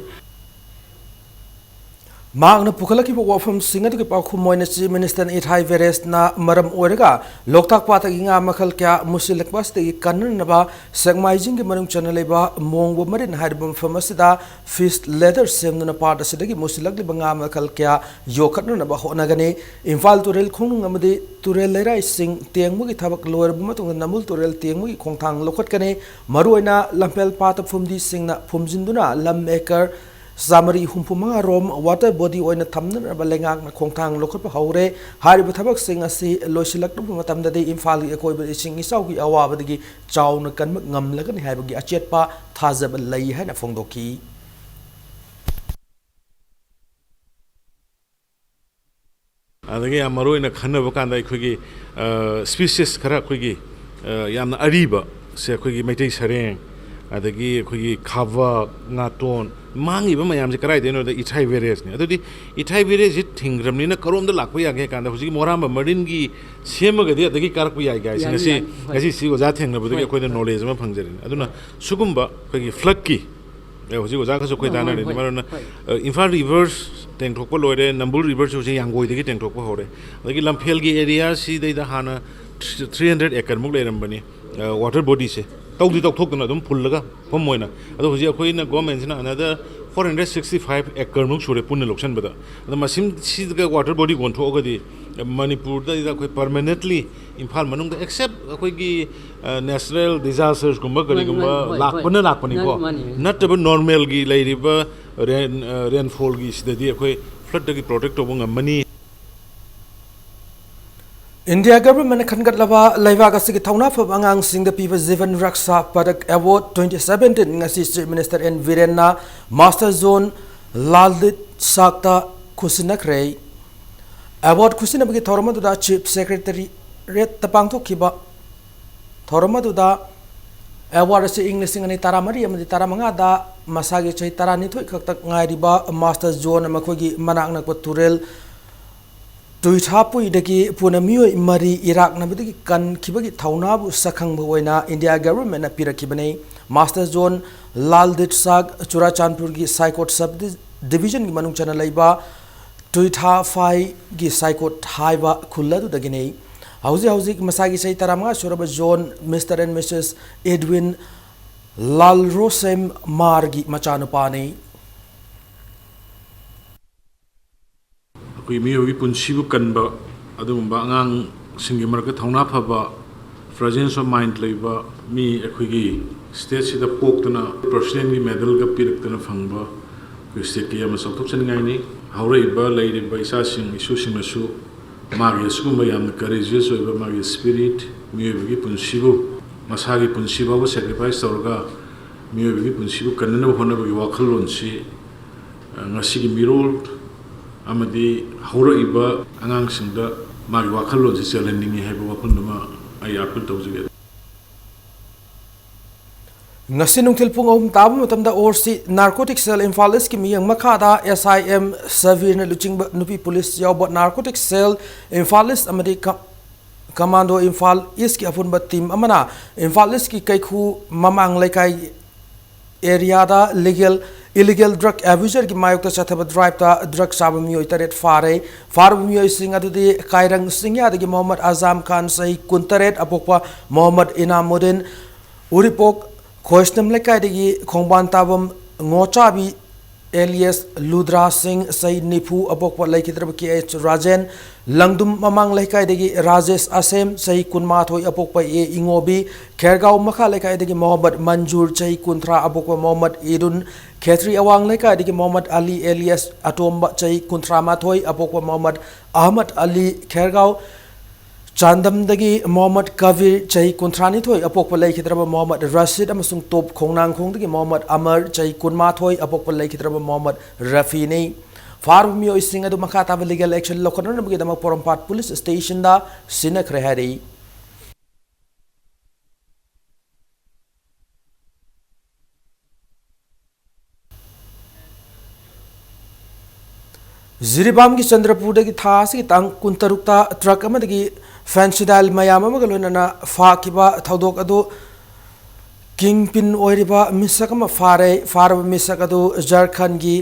Magna Pukalaki wafam singat ki pakhu moina chief minister ithai veres na maram orega loktak pata ginga makhal kya musilak baste kanun naba sagmaijing ki manung chanaleba mongbo marin harbam famasida fist leather semna part asidagi musilak li banga makhal kya yokhatna naba honagane imphal turel khonung amade turel lerai sing tiangmu ki thabak lower matung namul turel tiangmu ki khongthang lokhat kane maruina lampel pata phumdi singna phumjinduna lam maker Samari humpumanga rom water body oina thamna balengak na khongthang lokhat haure hari bathabak singa si losilak tu matam da imphal ki koi ba sing isau ki awa badagi chauna kan ngam lagan haibagi achet pa thajab lai haina phongdoki adagi amaroina khanna bakanda ikhogi species khara khogi yamna ariba se khogi maitai sareng adagi khogi khava ngaton mangi ba mayam se karai deno da ithai veres ne adudi ithai veres it thingramni na karom da lakpa yage kanda huji moramba marin gi semaga de adagi karak ya ga si si oja thengna bu de koina knowledge ma phangjarin aduna sugumba khogi flood ki huji oja ka so koi dana ne marona imphal rivers teng thokpa loire nambul river so se yangoi de teng thokpa hore adagi lamphel gi area si de da hana 300 acre muk leram bani water body se tawdi tawthokna dum phullaga pomoina ado huji akoina government sina another 465 acre muk sure punna loksan bada ado masim sidga water body gon thoga di manipur da ida koi permanently imphal manung da except akoi gi natural disasters gumba kari gumba lakpani ko not about normal gi lairiba rainfall gi sidadi akoi flood da gi protect obunga mani India government khangat laba laiwag asigi thauna phab angang sing the piba Jivan Raksha Padak Award 2017 ngasi chief minister N Virenna master zone Laldit Sakta Kusinakhrei award kusinabagi thorma da chief secretary ret tapang thokiba thorma da award se english ngani taramari amadi taramanga da masagi chai tarani thoi khaktak ngairiba master zone makhogi manakna ko turel Tuithapui dagi punamiyo mari Iraq nabidagi kan kibagi thaunabu sakhang boina India government apira kibane master zone Laldet Sag Churachandpur gi Psychot sub division gi manung chana laiba Tuithafai gi Psychot haiba khulladu dagine hauzi masagi sai tarama suraba zone Mr and Mrs Edwin Lalrosem Margi machanupani kui miyogi punsibu kanba adumba angang singi marka thauna phaba presence of mind leiba mi akhigi state sida poktuna president gi medal ga piraktana phangba kui state ki ama sautuk chaningai ni hauraiba leiriba isa sing isu singnasu magi sugumba yam courageous oiba magi spirit miyogi punsibu masagi punsibu ba sacrifice torga miyogi punsibu kanna hona ba wakhalon si ngasi gi mirol amadi hauraiba angang singda magi wakhalon si challenging haiba wakhunduma ai apil tawjige ngasi nungthil pung ahum tabu matamda orsi narcotic cell Imphal East ki miyang makhada SIM Savir na luchingba nupi police yawbot narcotic cell Imphal East amadi commando Imphal East ki apunba team amana Imphal East ki kaikhu mamang laikai area da illegal drug abuser ki mayok ta chathaba drive ta drug sabami oitaret farmi sing adudi kairang singya de Mohammad Azam Khan sai kuntaret apokpa Mohammad Inamuddin uripok khoisnam lekai de khongban tabam ngochabi alias Ludra Singh सही निफू अपोकप लेखिद्रब KH Rajen लंगदुम ममांग लेखाइदगी Rajesh असेम सही कुनमाथोई अपोकप ए इंगोबी खेरगांव मखा लेखाइदगी मोहम्मद मंजूर सही कुंथ्रा अपोकप मोहम्मद ईदुन खेत्री अवांग लेखाइदगी Mohammad Ali alias अटोम सही कुंथ्रा माथोई अपोकप मोहम्मद अहमद अली खेरगांव चांदमदगी मोहम्मद कबीर चही कुंथ्रानिथोई अपोकप लेखिद्रब मोहम्मद रशीद अमसुंग तोप खोंगनांगखोंदगी मोहम्मद अमर चही कुनमाथोई अपोकप लेखिद्रब मोहम्मद रफीनी फारब मियोइसिंग अदु मखा ताब लीगल एक्शन लौखननबगीदमक पोरमपाट पुलिस स्टेशन दा सिनखरे हारी जिरीबाम की चंद्रपुर की थासी तांग कुंतरुक्ता ट्रक अमदगी फैंसिडाल मयाम अमग लोइनना फाकिबा थौदोक अदु किंग पिन ओइरिबा मिसक अम फारब मिसक अदु झारखंड की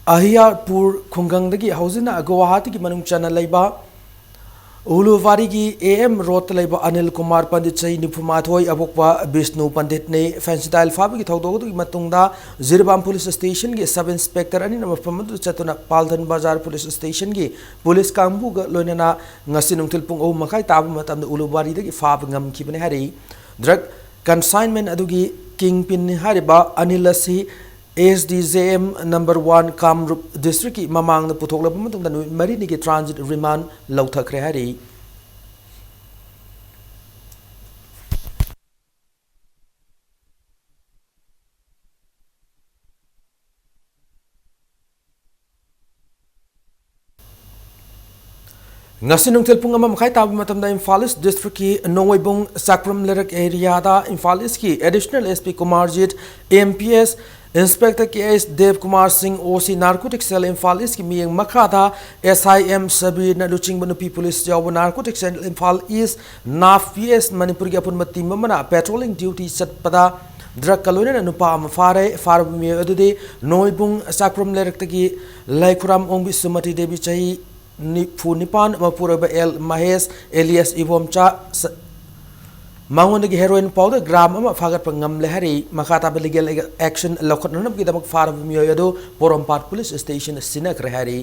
अहियापुर खुंगंगदगी हौजिना गुवाहाटी की मनुंग चना लैबा उलुवारी की AM रोड लैबा अनिल कुमार पंडित सही निफुमाथोई अबोकपा विष्णु पंडित ने फैंसिडाल फाब की थौदोक मतुंगदा जिरीबाम पुलिस स्टेशन की सब इंस्पेक्टर अनि नमफम चतुना पालधन बाजार पुलिस स्टेशन की पुलिस कांबू लोइनना ngasi nungtil pung 3 makai tabu matamda उलुवारी दगी फाब ngamkhibane hari drug consignment adugi kingpin hariba anil asi SDJM number 1 Kamrup district की ममांग न पुथोकलब मतुंगदा नुइ मरीनी की ट्रांजिट रिमांड लौथखरे हारी ngasi nungthil pung ama makai tabu matamda Imphal East district ki Nongwaibung Sakpram Lerak area da Imphal East ki additional SP Kumarjit MPS inspector KS Dev Kumar Singh OC narcotic cell Imphal east की मियंग मखादा SIM सबीर न लुचिंग बनुपी police जाव narcotic cell Imphal east नाफ PS Manipur की अपुन मती ममना पेट्रोलिंग ड्यूटी चटपदा ड्रग कलोने नुपा अम फारब मिय अदुदे नोइबुंग साक्रम लेरक्तगी लाइखुराम ओंबी सुमति देवी चही निपान मपुरब एल महेश एलियस इवोमचा मांगोंदगी हेरोइन पाउडर ग्राम अमा फागत पंगम लेहरी मखाता लीगल एक्शन लौखननबगीदमक फारब मियोय अदु पोरमपाट पुलिस स्टेशन सिनखरे हारी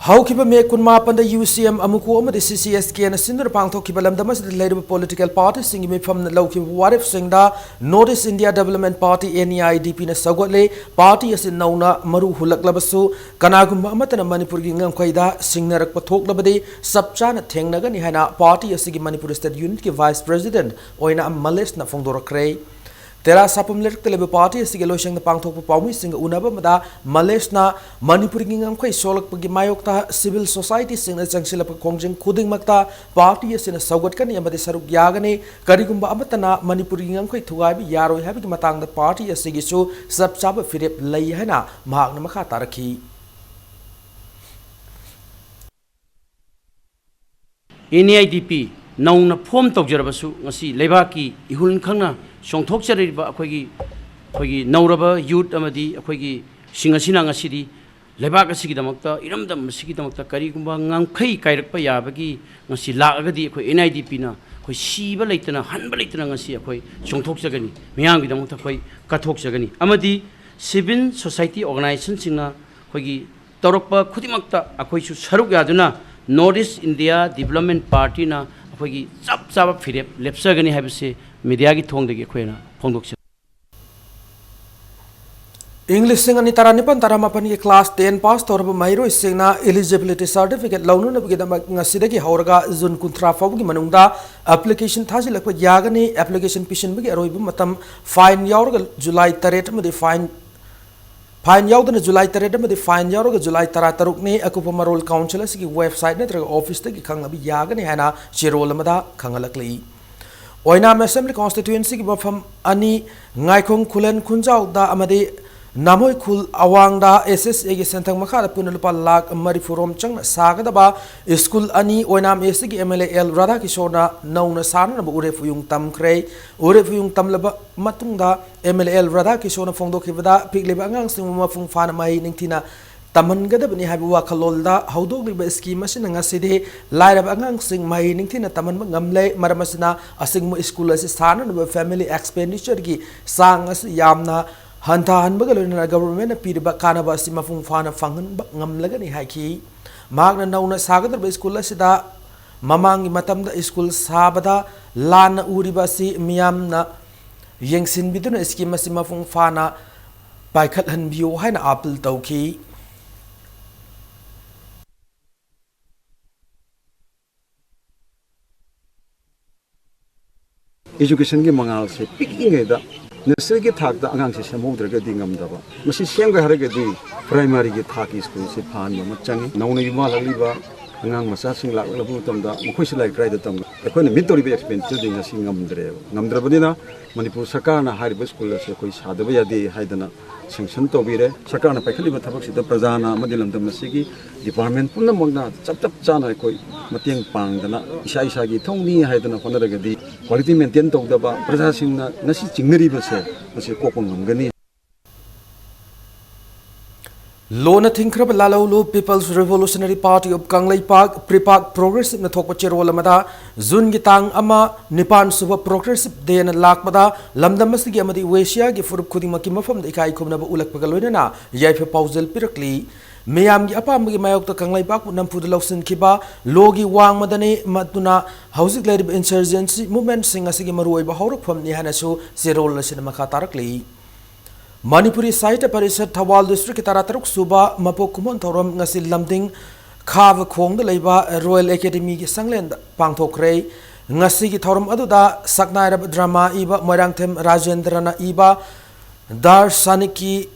हौखिबा मे कुनमापन UCM अमुको अमदि CCSK न सिंदर पांगथोखिबा लमदमस लेरब पॉलिटिकल पार्टी सिंग मिफम लौखिबा वारिफ सिंगदा north east India development party NEIDP न सगोले पार्टी असि नौना मरु हुलकलबसु कनागुम अमतन मणिपुर की ngangkhwaida सिंगनरक पथोकलबदि सबचान थेंगनगनि हाना पार्टी असि मणिपुर स्टेट यूनिट की वाइस प्रेसिडेंट ओइना मलेश न फोंदोरखरे तेरा सापम लेरक लेब पार्टी असि लोइसंग पांगथोक पाउमी सिंग उनबा मदा मलेशना मणिपुर की ngangkhwai सोलकपगी मायोक्ता सिविल सोसाइटी सिंग चंगसिलप खोंजिंग खुदिंगमक्ता पार्टी असि सौगतकनि अमदि सरुक यागने करिगुंबा अमतना मणिपुर की ngangkhwai थुगाबि यारोय हाबिगि मतांगदा पार्टी असि गिसु सबचाब फिरेप लई हैना महागन मखा तारखी NEIDP नौना फॉर्म तौजरबसु ngasi लेबाकी इहुन खंगना सोंथोकचरिबा अखोगी नौरबा यूथ अमदी अखोगी सिंगसिना ngasi लेबाक असिगिदमक्ता इरमदम असिगिदमक्ता करिगुंबा ngangkhai कायरकपा याबगी ngasi लागदी अखोई NIDP ना अखोई सीबा लेतना हनबा लेतना ngasi अखोई सोंथोकचगनी मियांगिदमक्ता अखोई कथोकचगनी अमदी सिविल सोसाइटी ऑर्गेनाइजेशन सिंगना अखोगी तौरकपा खुदिमक्ता अखोईसु सरुक यादुना north east India development party ना अखोगी चप चाब फिरेप लेप्सगनी हाबसे मीडिया की थोंगदगी अखोइना फोंदोक्स इंग्लिश सिंग अनि तारानिपन तारामापन की क्लास 10 पास तौरब महिरो सिंगना एलिजिबिलिटी सर्टिफिकेट लौनुनबगीदमक ngasiदगी हौरगा जुन कुंथ्रा फावगी मनुंगदा एप्लीकेशन थाजिलक यागनी एप्लीकेशन पिशनबगी अरोइब मतम फाइन यावरग जुलाई 3 मदि फाइन यावदन जुलाई 3 मदि फाइन यावरग जुलाई 13 ने अकुप मरोल काउंसिल की वेबसाइट नत्रग ऑफिस तगी खंगबी यागनी हैना चिरोल मदा खंगलकली ओइनाम असेंबली कॉन्स्टिट्यूएंसी की मफम अनि ngaikong खुलेन खुंजाउदा अमदि नामोय खुल अवांगदा SSA की सेंथंग मखादा पुन लुपा लाख मरिफुरोम चंग सागदबा स्कूल अनि ओइनाम एसी की MLA L राधा किशोरना नौना साना उरे फुयुंग तमख्रे उरे फुयुंग तमलब मतुंगदा MLA L राधा किशोरना फोंदोखिबदा पिगलेबा अंगांग सिंग मफुंग फाना माई निंगथिना tamanggadabani haibu wakhalolda haudokliba scheme asina ngasidi lairab angangsing mai ningthina tamanba ngamle maramasina asingmu school asi sananba family expenditure gi sang asi yamna hanta hanbaga loina government na piriba kanaba asi mafung fana fangan ngamlagani haiki magna nauna sagadaba school asida mamangi matamda school sabada lana uriba si miyamna yengsin biduna scheme asi mafung fana paikhat hanbiyo haina apil tawki education की मंगाल से picking दा nursery के थाक दा अंगांग से समोद्र के दिंगम दबा मसी same के हरे के दी प्राइमरी के थाक स्कूल से फान म चंगी नौने युवा लगलीबा अंगांग मसा सिंग लाक लबु तम दा मखोइ से लाइक ट्राई द तम अखोने मिटोरी बे एक्सपेंसिव दिंग सिंग ngam मणिपुर सरकार ना हारिबा स्कूल से कोई सादबा यादे हाइदना सेंक्शन तोबिरे सरकार ना पाइखलिबा थबक सिदा प्रजाना मदिलम दम सिगी डिपार्टमेंट पुनम मगना चप चप चाना कोई मतेंग पांगदना इसा इसा की थोंनी हाइदना होनरगदी क्वालिटी मेंटेन तौदबा प्रजा सिंगना नसी चिंगरिबसे मसे कोकों ngamgani Lona Thinkrab Lalolu People's Revolutionary Party of Kanglai Park Pripak Progressive na thokpa cherol amada Zun gitang ama Nipan Suba Progressive Day na lakmada lamdam masigi amadi Asia gi furup khudima ki mafam da ikai khumna ba ulak pagaloina na yaifa pausel pirakli Mayam gi apam gi mayok ta Kanglai Park nampu da lawsin kiba logi wang madani matuna hauzik lairib insurgency movement sing asigi maruai ba haurak pham ni hanasu zerol na sinama khatarakli Manipuri Site Parisat Thawal District Tarataruk Suba Mapok Kumon Thorom Ngasi Lamding Khav Khong the Leba Royal Academy Sangland Pangthokre Ngasi ki Thorom Aduda Saknairab Drama Iba Moirangthem Rajendrana Iba Dar Saniki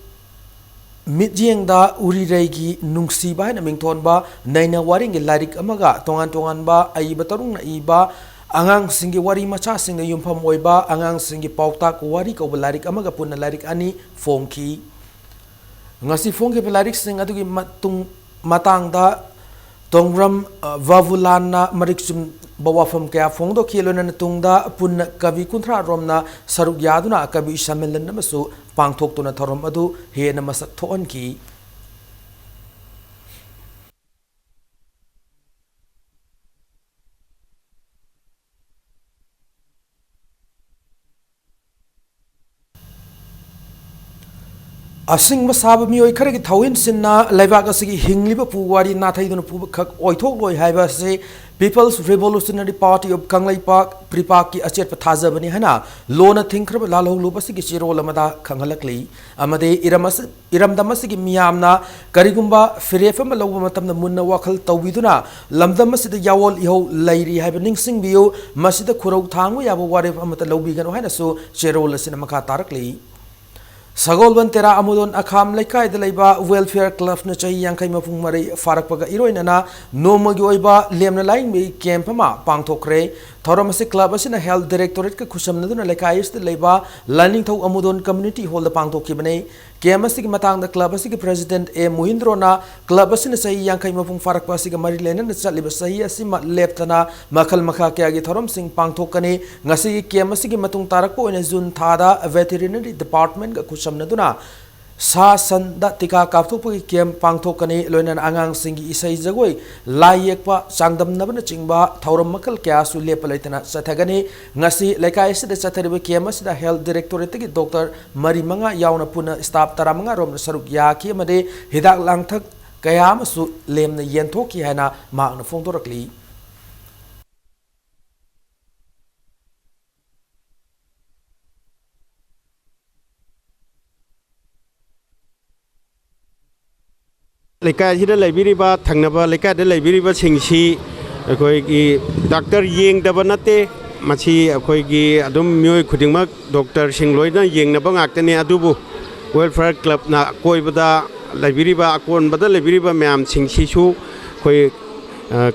Midjeng da Uri Regi Nungsi ba na Mington ba Naina Waring Larik Amaga Tongan Tongan ba Aiba Tarung na Iba Angang singi wari macha singi yumpam oiba angang singi pauta ko wari ko balarik amaga punna larik ani fongki ngasi fongki balarik sing adugi matung matang da tongram vavulana mariksum bawafam kya fongdo khilona tungda punna kavi kunthra romna saruk yaduna kavi shamelan namasu pangthok tuna thorom adu he na masak thon ki Asing masaba mioi khare ki thawin sinna laiba ka sigi hingliba puwari na thaidun pu khak oithok loi haiba se People's Revolutionary Party of Kanglai Park Pripak ki achet pathaja bani hana lona thinkrab lalho luba sigi chirol amada khanghalakli amade iramdamas sigi miyamna karigumba firefam lawba matamna munna wakhal tawbiduna lamdamas sida yawol iho lairi haiba ningsing biyo masida khurau thangu yaba waref amata lawbi gano haina so chirol sinama kha tarakli Sagolban Tera Amudon Akham Laikai the Laiba Welfare Club na Chay Yankai Mapung Mari Farakpaga Iroinana no Magioiba Lemna Line Me Campama Pangtokre Thoramasi Club as in a Health Directorate Kusham Naduna Laikais the Laiba Landing to Amudon Community Hall the Pangto Kibane Kiamasik Matang the Club as President A Muhindrona Club as in a Say Yankai Mapung Farakpasika Marilen and Salibasai Sima Leptana Makal Makaki Thoram Sing Pangtokane Nasi Kiamasiki Matung Tarako in a Zun Tada a veterinary department Samnaduna Sa Sanda Tika Kaptupu Kiem Pangtokani Lonan Angang Singi Isai Zagoi Layekpa Sangdam Nabana Chingba Tauram Makal Kasu Lepalaitana Satagani Ngasi Lekais the Satariba Kemas the Health Directorate Dr. Marimanga Yauna Puna Staff Taramanga Rom Saruk Yaki Made Hidak Langtak Kayam Su Lem the Yentoki Hana Magna Fondorakli Lekai hida laibiriba thangnaba lekai da laibiriba singsi akoi gi doctor yeng daba nate machi akoi gi adum myoi khudingma doctor singloi na yeng na bangak ne adubu welfare club na koi bada laibiriba akon bada laibiriba myam singsi su koi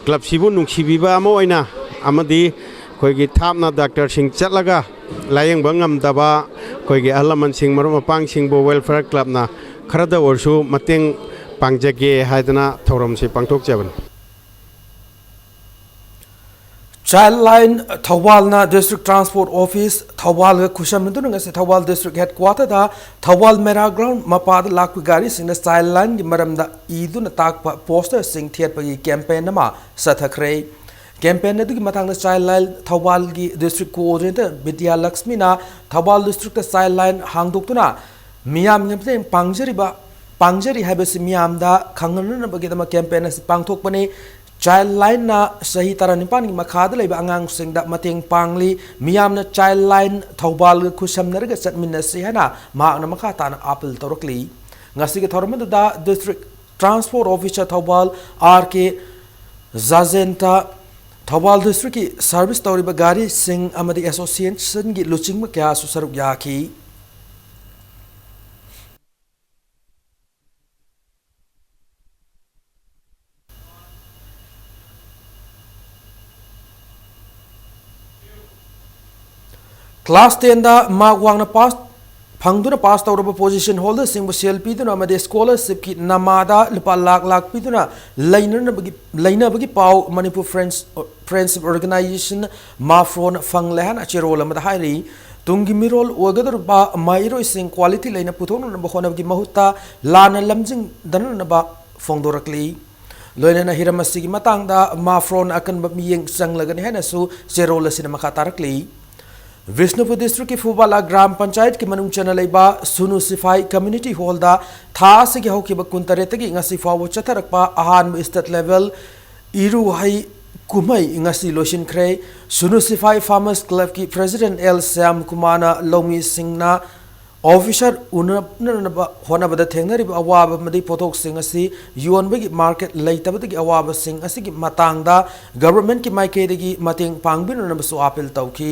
club sibu nungsibiba amo oina amadi koi gi thapna doctor sing chatlaga layeng bangam daba koi gi alaman sing marom pang sing bo welfare club na kharada orsu mateng Pangjage Haidana Thoram se Pangtok Javan Childline Thawalna District Transport Office Thawal Kusham Dunanga Thawal District Headquarter da Thawal Mera Ground Mapad Lakwi Gari sing the Childline Maramda Idun attack poster sing Tiat campaign nama Sathakre campaign na matang the Childline Thawal District Coordinator Vidya Lakshmi na Thawal District Childline Hangduktuna Miam Yamte Pangjari Habes Miam da Kangan Bagama campaign as Pangtok Pane Childline na sahi taranipan makada lay angang sing da mating pangli miyam na Childline Thawal kusam narga satminasi hana ma na makata na apple torokli ngasige thormanda da District Transport Officer Thawal RK Zazenta Thawal District ki service tawriba gari sing amadi association gi luching ma kya su saruk yaki Class 10 da mark wang na pass phangduna pass tawraba position holder sing sel piduna amade scholarship ki namada lupa lakh piduna laina bagi pau Manipur Friends Organization Mafron Fanglehan achirol amada hairi tungi mirol ogadar ba mairo sing quality laina puthon na bahona bagi mahutta lana lamjing danana ba fongdorakli loina na hiramasi gi matang da Mafron akan ba miyeng sanglagani hana su cherola sina makatarakli Vishnupur District ki Fubala Gram Panchayat ki manung chana leiba Sunu Sifai Community Hall da tha se ki hoki ba kuntareta ki ngasi fawo chatharakpa ahan state level iru hai kumai ngasi losin kre Sunu Sifai Farmers Club ki President L Sam Kumana Lomi Singna officer unna hona bada thengnari ba awaba madi potok sing asi yuan bagi market leitabada ki awaba sing asi ki matang da government ki maike gi mating pangbin na basu apel tauki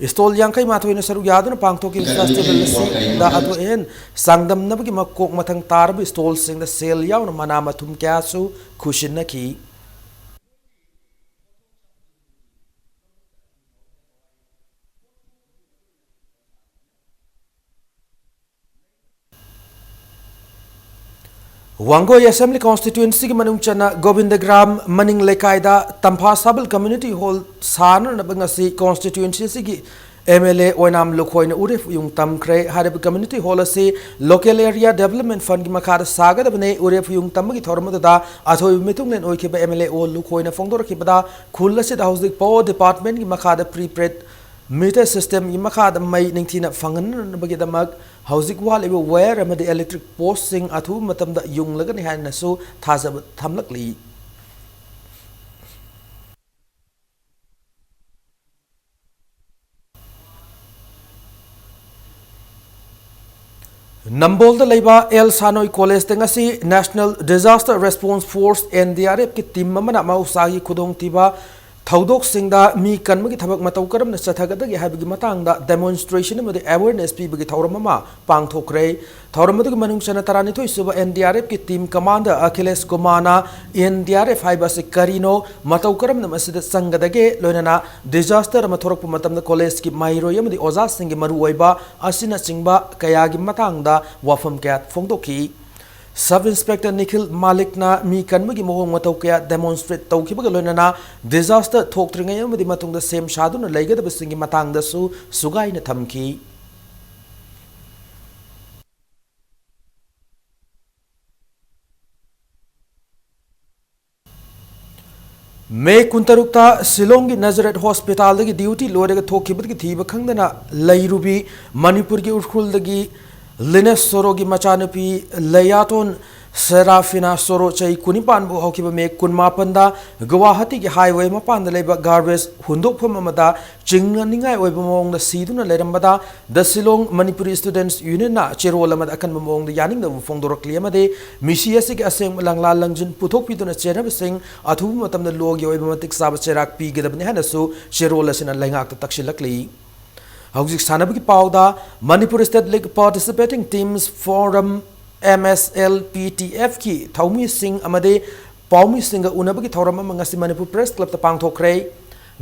Stol yang kai mathoina saru yaduna pangthoki festival da atu en sangdam nabagi makok mathang tarb stol sing da sale yaw na mana mathum kya su khushin na ki Wangoi Assembly Constituency ki manung chana Govindagram Maning Lekaida Tampha Sabal Community Hall Sana Nabangasi Constituency ki MLA Oinam Lukoina Urif Yung Tamkre Harab Community Hall se Local Area Development Fund ki makar saga dabne Urif Yung Tamagi Thormada da Athoy Mitungnen Oikiba MLA O Lukoina Fongdor Kibada Kulla se the House Power Department ki makada prepaid meter system ki makada mai ningtina fangan nabagi damag Housing wall ever where amadi electric post sing athu matam da yung lagan han na so thazab thamlakli Nambol da leiba El Sanoi College tengasi National Disaster Response Force NDRF ki team mamana mausagi khudong tiba Thaudok singda mi kanmagi thabak matau karam na sathagadagi habigi matangda demonstration amadi awareness pibagi thauramama pangthokre thauramadu manung chana tarani thoi suba NDRF ki team commander Achilles Kumana NDRF haiba se karino matau karam na masida sangadage loinana disaster mathorok matamda college ki mairo yamadi oza singi maru oiba asina singba kayagi matangda wafam kat phongdoki Sub Inspector Nikhil Malik na mi kanmagi mohong matau kaya demonstrate tauki baga loinana disaster thoktrengay amadi matungda sem shaduna laigada basingi matangda su sugay na thamki May kuntarukta Silongi Nazareth Hospital dagi duty loadaga thokibadagi thiba khangdana lairubi Manipur gi urkhul dagi Linus Sorogi Machanupi Layaton Serafina Soro Chai Kunipan bu hokiba me kunmapanda Guwahati ki highway mapanda leba garbage hundok phamamada chingna ningai oiba mong da siduna lerambada the Silong Manipuri Students Union na cherola mad akan mong da yaning da fongdorakli amade misiasi ki aseng langla langjin puthok piduna chena sing athu matam da logi oiba matik sab cherak pi gedabne hanasu cherola sina laingak ta takshilakli Hauzik Sanabiki Pauda, Manipur State League Participating Teams Forum MSLPTF ki Thaumi Singh Amade Paumi Singh Unabaki Thorama Mangasi Manipur Press Club the Pangthokre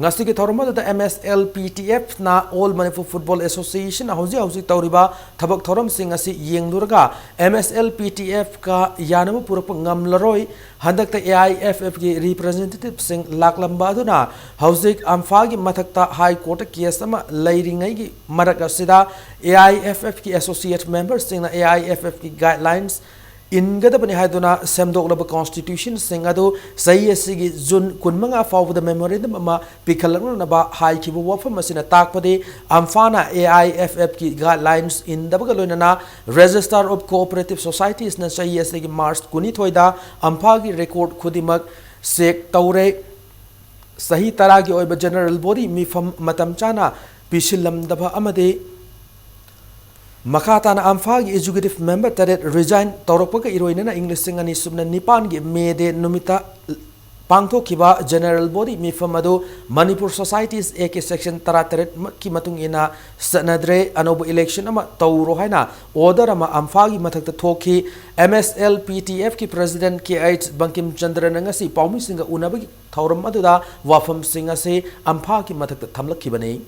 ngasi ki thorma da MSLPTF na All Manipur Football Association hauji tawriba thabak thoram sing asi yengdurga MSLPTF ka yanama purak ngamlaroi handak ta AIFF ki representative sing laklamba aduna hauji amfa gi mathakta high court case ama lairingai gi marak asida AIFF ki associate members sing na AIFF ki guidelines ingada bani haiduna semdoklaba constitution sing ado sahi asigi jun kunmanga fawu the memorandum ama pikhalang ba hai ki wafam asina takpade amfana AIFF ki guidelines in dabaga loinana register of cooperative societies na sahi asigi march kuni thoida amfa gi record khudimak sek taure sahi taragi oiba general body mifam matam chana pishilam daba amade Makatana Amfagi executive member taret resign Tauropaga Iroina English Singani Subna Nipangi Mede Numita Pangto Kiba General Body Mifamado Manipur Societies AK Section Tarataret Kimatung ina Sanadre Anobu election ama Tauro Haina Order ama Amfagi Matak Toki MSLPTF ki President KH Bankim Chandra Nangasi Paumi Singa Unabagi Tauram Maduda Wafam Singa se Amfagi Matak Tamla Kibane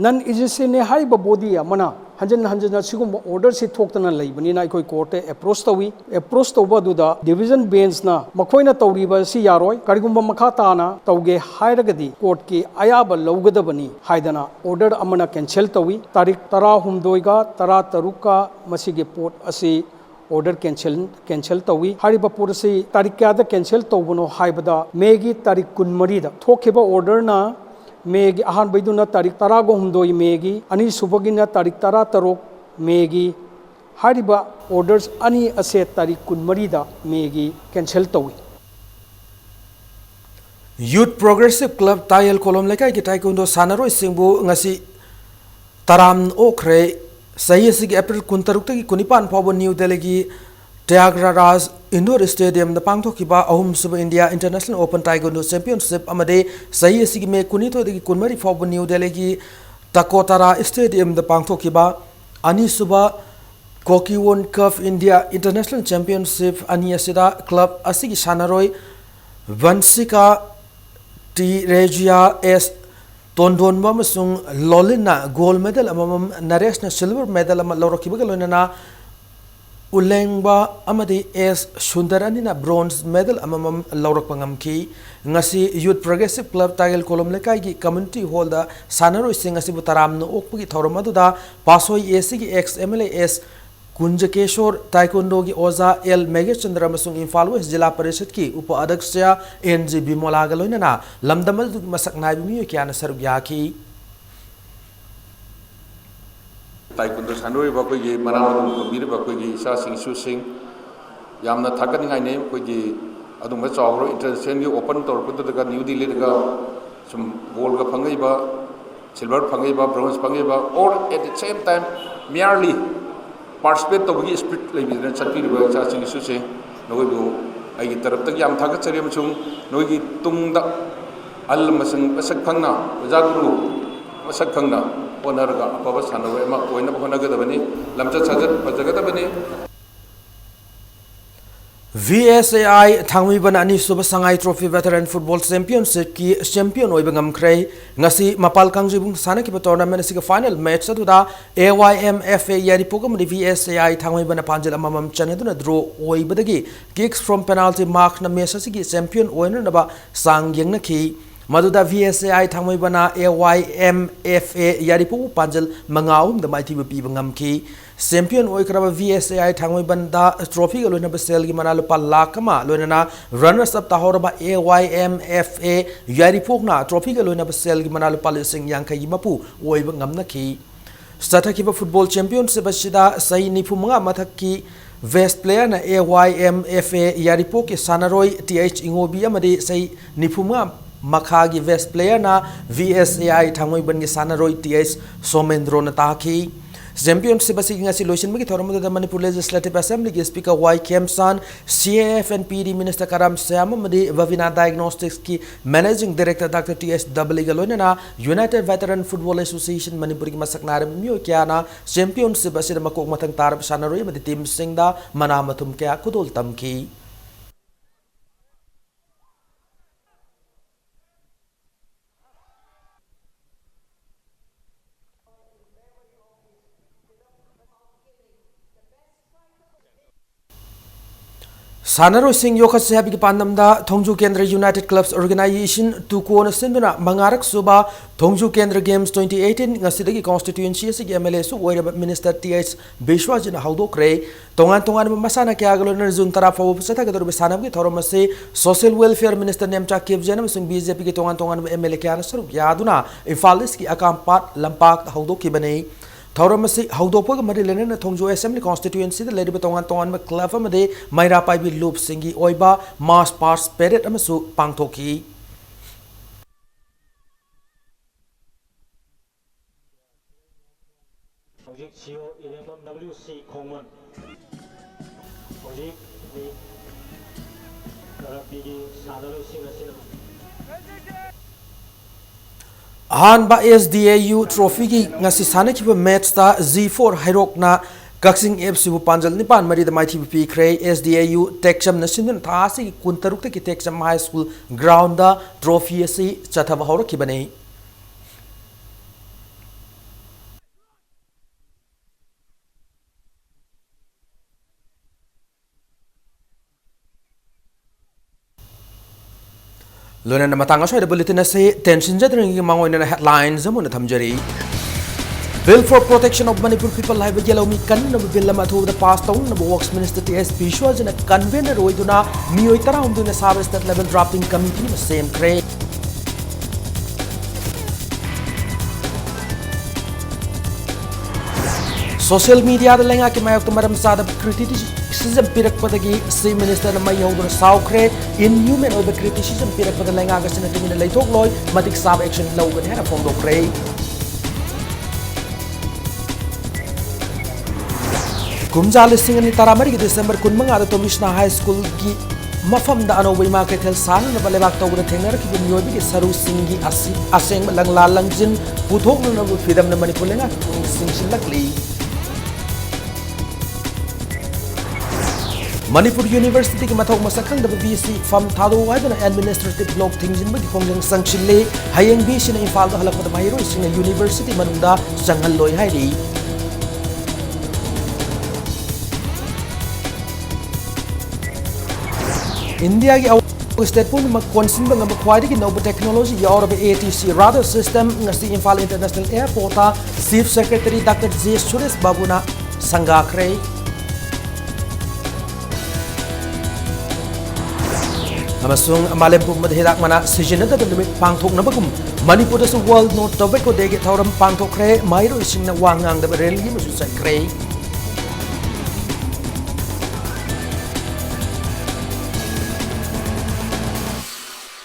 non agency ne haiba body amana hanjan sigum order si thoktana leibani na koi court approach toba duda division bench na makoina tawriba si yaroi karigumba makhata na tawge hairagadi court ki ayaba lawgadabani haidana order amana cancel tawi tarik 13 ga 13 ka masige port asi order cancel tawi hariba port si tarik kya da cancel tawbono haibada megi tarik 13 da thokiba order na Megi ahan baiduna tarik tarago humdoi megi ani subagina tarik tara tarok megi hariba orders ani ase tarik kunmari da megi cancel tawi Youth Progressive Club Tayal Kolom Lekai ki taekwondo sanaroi singbu ngasi taram okre sahi sigi April 16 ki kunipan phaw New Delhi ki Tyagaraja Indoor Stadium the Pangthokiba Ahum Suba India International Open Taekwondo Championship amade sahi asigi me kunitho de kunmari phaw New Delhi ki Takotara Stadium the Pangthokiba ani suba Kokiwon Cup India International Championship ani asida club asigi sanaroi Vansika T Regia S Tondon Bamasung Lolina gold medal amam Naresh na silver medal am lorokiba galona Ulengba amadi S Sundarani na bronze medal amam laurak pangamki ngasi Youth Progressive Club Tagel Kolom Lekai gi community hall da sanaro singasi butaram no okpugi thoromadu da pasoi AC gi ex MLA S Kunjakeshwar Taekwondo gi Oza L Megesh Chandra masung Imphal West Jila Parishad ki upa adhaksya NG Bimola galoina na lamdamal masak naibi mi kya na sarug yaki Taekwondo sanoi ba koi gi manam ko bir ba koi gi sa sing su sing yamna thakani ngai ne koi gi adum ba chawro international gi open tor ko daga New Delhi daga sum gold ga phangai ba silver phangai ba bronze phangai ba or at the same time merely participate to gi spirit lai bi na chati ba sa sing su sing noi bu ai gi tarap tak yam thaga chari am chung noi gi tung da al masang pasak khangna jagru masak khangna Onarga apaba sanawe ma oina bhonaga dabani lamcha chajat pajaga dabani VSAI Thangmi Banani Suba Sangai Trophy Veteran Football Championship ki champion oiba ngamkrai ngasi mapal kangjibung sana ki tournament siga final match aduda AYMFA yaripogam VSAI Thangmi Bana Panjal amam chaneduna draw oibadagi kicks from penalty mark na match sigi champion oina naba sangyeng na ki Maduda VSAI Thangmai Bana AYMFA Yaripu Panjal Mangaum the mighty Piba Ngamki champion Oikraba VSAI Thangmai Banda trophy Luna Basel Gimanalupa Lakama Lunana runners up Tahoraba AYMFA Yaripugna trophy Luna Basel Gimanalupa Sing Yanka Yimapu Oiba Ngamnaki Statakiba Football Championship Bashida Sai Nipumanga Mataki West player na AYMFA Yaripoki Sanaroi TH Ingobi Amade Sai Nipumanga Makhagi West player na VSAI Thangoi Ban gi sanaroi TH Somendro na taki championship asi ngasi lotion magi thoram da Manipur Legislative Assembly gi speaker Y Kemsan CAF and PD Minister Karam Syam madi Vavina Diagnostics ki managing director Dr TS W galona na United Veteran Football Association Manipur gi masak naram myo kya na championship asi makok matang tarab sanaroi madi team singda manamatum kya kudol tamki Sanaroising yokhase habi ki pandamda Thongju Kendra United Clubs Organization tukona sinduna mangarak suba Thongju Kendra Games 2018 ngasidagi constituency asigi MLA su oiraba Minister TH Bishwajina haudokre tongan masana kya galona jun tara fawo pusata gador besanam ki thoromase Social Welfare Minister Nemcha Kevjana masung BJP ki tongan MLA kya saru yaduna Infalis ki akampat lampak haudoki bane Thauramasi Haudopog Marilena Thongju Assembly constituency the lady Tongan Club Made Maira Paibi Loop Singi Oiba Mass Pars Perit Amasu Pangtoki Hanba SDAU trophy ki ngasi sana ki match ta Z4 Hairok na Kaksing FC bu Panjal Nipan Mari the Mighty P Cray SDAU Techam National Thasi Kuntaruk ki Techam High School ground da trophy si chathaba horo ki bane Luna matanga shoy bulletin ase tension jadring mangoina headlines amuna thamjari Bill for Protection of Manipur People have yellow me kan no bill ma thu the past town no works minister TS Bishwajana convener oiduna mioi tara umduna service that level drafting committee same grade Social media the lenga ki mayok maram sada criticism pirak padagi si minister na mayaw do saukre inhuman over criticism pirak pada lenga ka sinatin na laitok loy matik sab action law gan hera from do pray Kumjal singani taramari ki December kun manga da Tomishna High School ki mafam da ano bai market hel san na balebak taw da thengnar ki bunyo bi saru singi aseng lang lalang jin puthok na freedom na Manipur lenga sing lakli Manipur University ki mathok masakang da BC from Thado Wadana administrative block thingjin ba ki kongjang sangchille hayeng bi sina Imphal da halak da mahiro sina university manunda sangal loi hairi India ki state pun makonsin ba ngam khwai ki no technology yaur ba ATC radar system ngasi Imphal International Airport Chief Secretary Dr. J Suresh Babuna sangakre Amasung Malempu Madhirak Mana Sijinata the limit Pangtok Nabagum Manipur World Note Tobacco Degi Tauram Pangtokre Mairo Sing Wangang the Bereli Musu Sakre